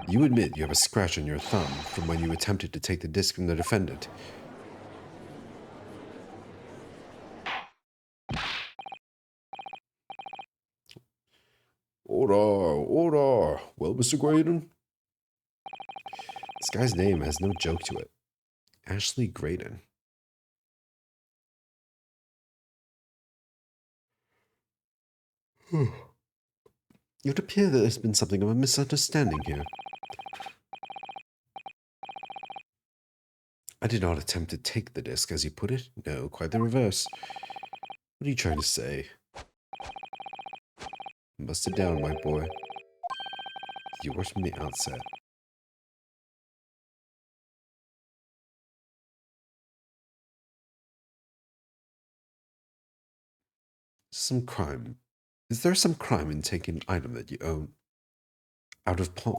You admit you have a scratch on your thumb from when you attempted to take the disc from the defendant. Order. Well, Mr. Graydon? This guy's name has no joke to it. Ashley Graydon. It would appear that there's been something of a misunderstanding here. I did not attempt to take the disc, as you put it. No, quite the reverse. What are you trying to say? Bust it down, my boy. Yours from the outset. Some crime. Is there some crime in taking an item that you own out of pawn?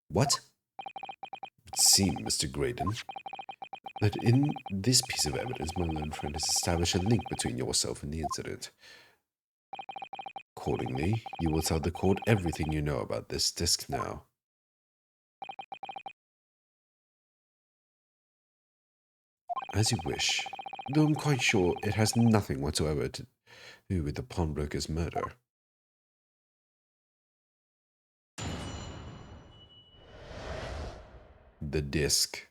What? It would seem, Mr. Graydon, that in this piece of evidence my learned friend has established a link between yourself and the incident. Accordingly, you will tell the court everything you know about this disc now. As you wish, though I'm quite sure it has nothing whatsoever to do with the pawnbroker's murder. The disc.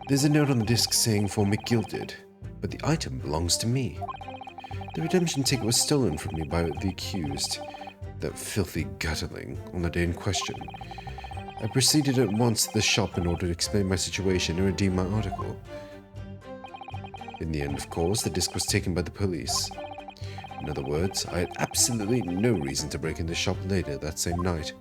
There's a note on the disc saying for McGilded, but the item belongs to me. The redemption ticket was stolen from me by the accused, that filthy gutterling, on the day in question. I proceeded at once to the shop in order to explain my situation and redeem my article. In the end, of course, the disc was taken by the police. In other words, I had absolutely no reason to break into the shop later that same night.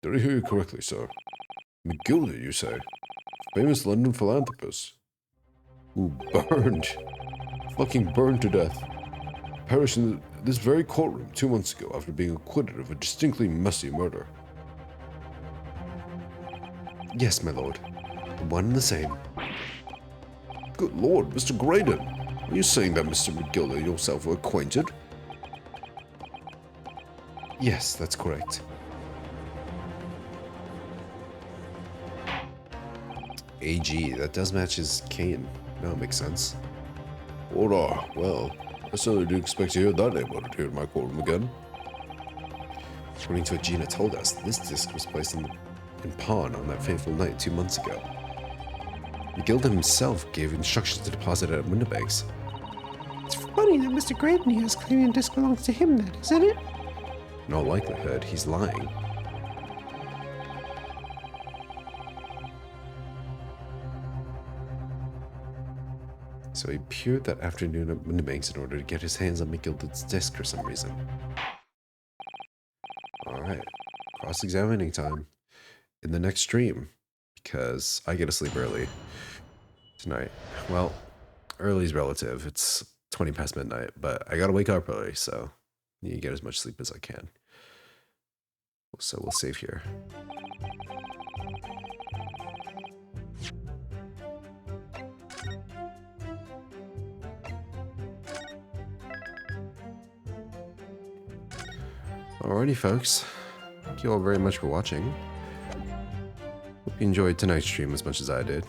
Did I hear you correctly, sir? McGilded, you say? Famous London philanthropist. Who burned. Fucking burned to death. Perished in this very courtroom 2 months ago after being acquitted of a distinctly messy murder. Yes, my lord. The one and the same. Good lord, Mr. Graydon. Are you saying that Mr. McGilded and yourself were acquainted? Yes, that's correct. AG, that does match his cane. No, it makes sense. Ora, well, I certainly didn't expect to hear that name uttered here in my courtroom again. According to what Gina told us, this disc was placed in pawn on that fateful night 2 months ago. McGilded himself gave instructions to deposit it at Windibanks. It's funny that Mr. Graydon here is claiming the disc belongs to him then, isn't it? In all likelihood, he's lying. So he appeared that afternoon at Windibanks in order to get his hands on McGilded's disc for some reason. Alright, cross-examining time in the next stream, because I get to sleep early tonight. Well, early is relative. It's 20 past midnight, but I gotta wake up early, so I need to get as much sleep as I can. So we'll save here. Alrighty, folks. Thank you all very much for watching. Hope you enjoyed tonight's stream as much as I did.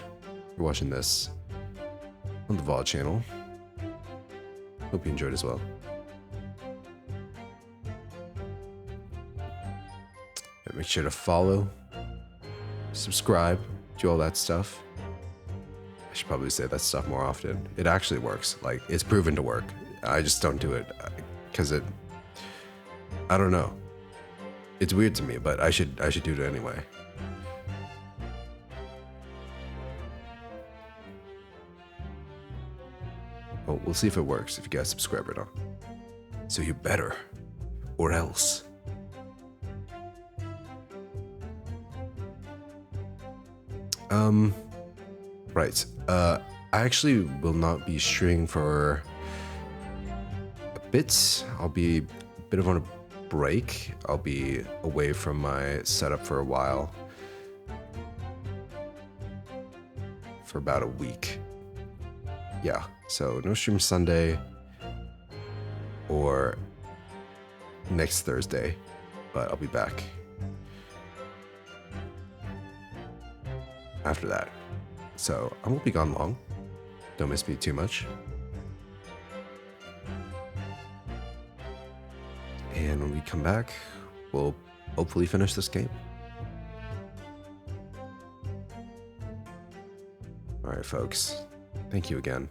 You're watching this on the VOD channel. Hope you enjoyed as well. And make sure to follow, subscribe, do all that stuff. I should probably say that stuff more often. It actually works. Like, it's proven to work. I just don't do it because I don't know. It's weird to me, but I should do it anyway. Well, we'll see if it works if you guys subscribe or not. So you better, or else. Right. I actually will not be streaming for a bit. I'll be a bit of on a break. I'll be away from my setup for a while. For about a week. Yeah, so no stream Sunday or next Thursday, but I'll be back after that. So I won't be gone long. Don't miss me too much. And when we come back, we'll hopefully finish this game. Alright, folks. Thank you again.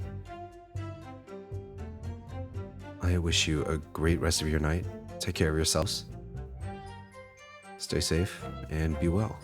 I wish you a great rest of your night. Take care of yourselves. Stay safe and be well.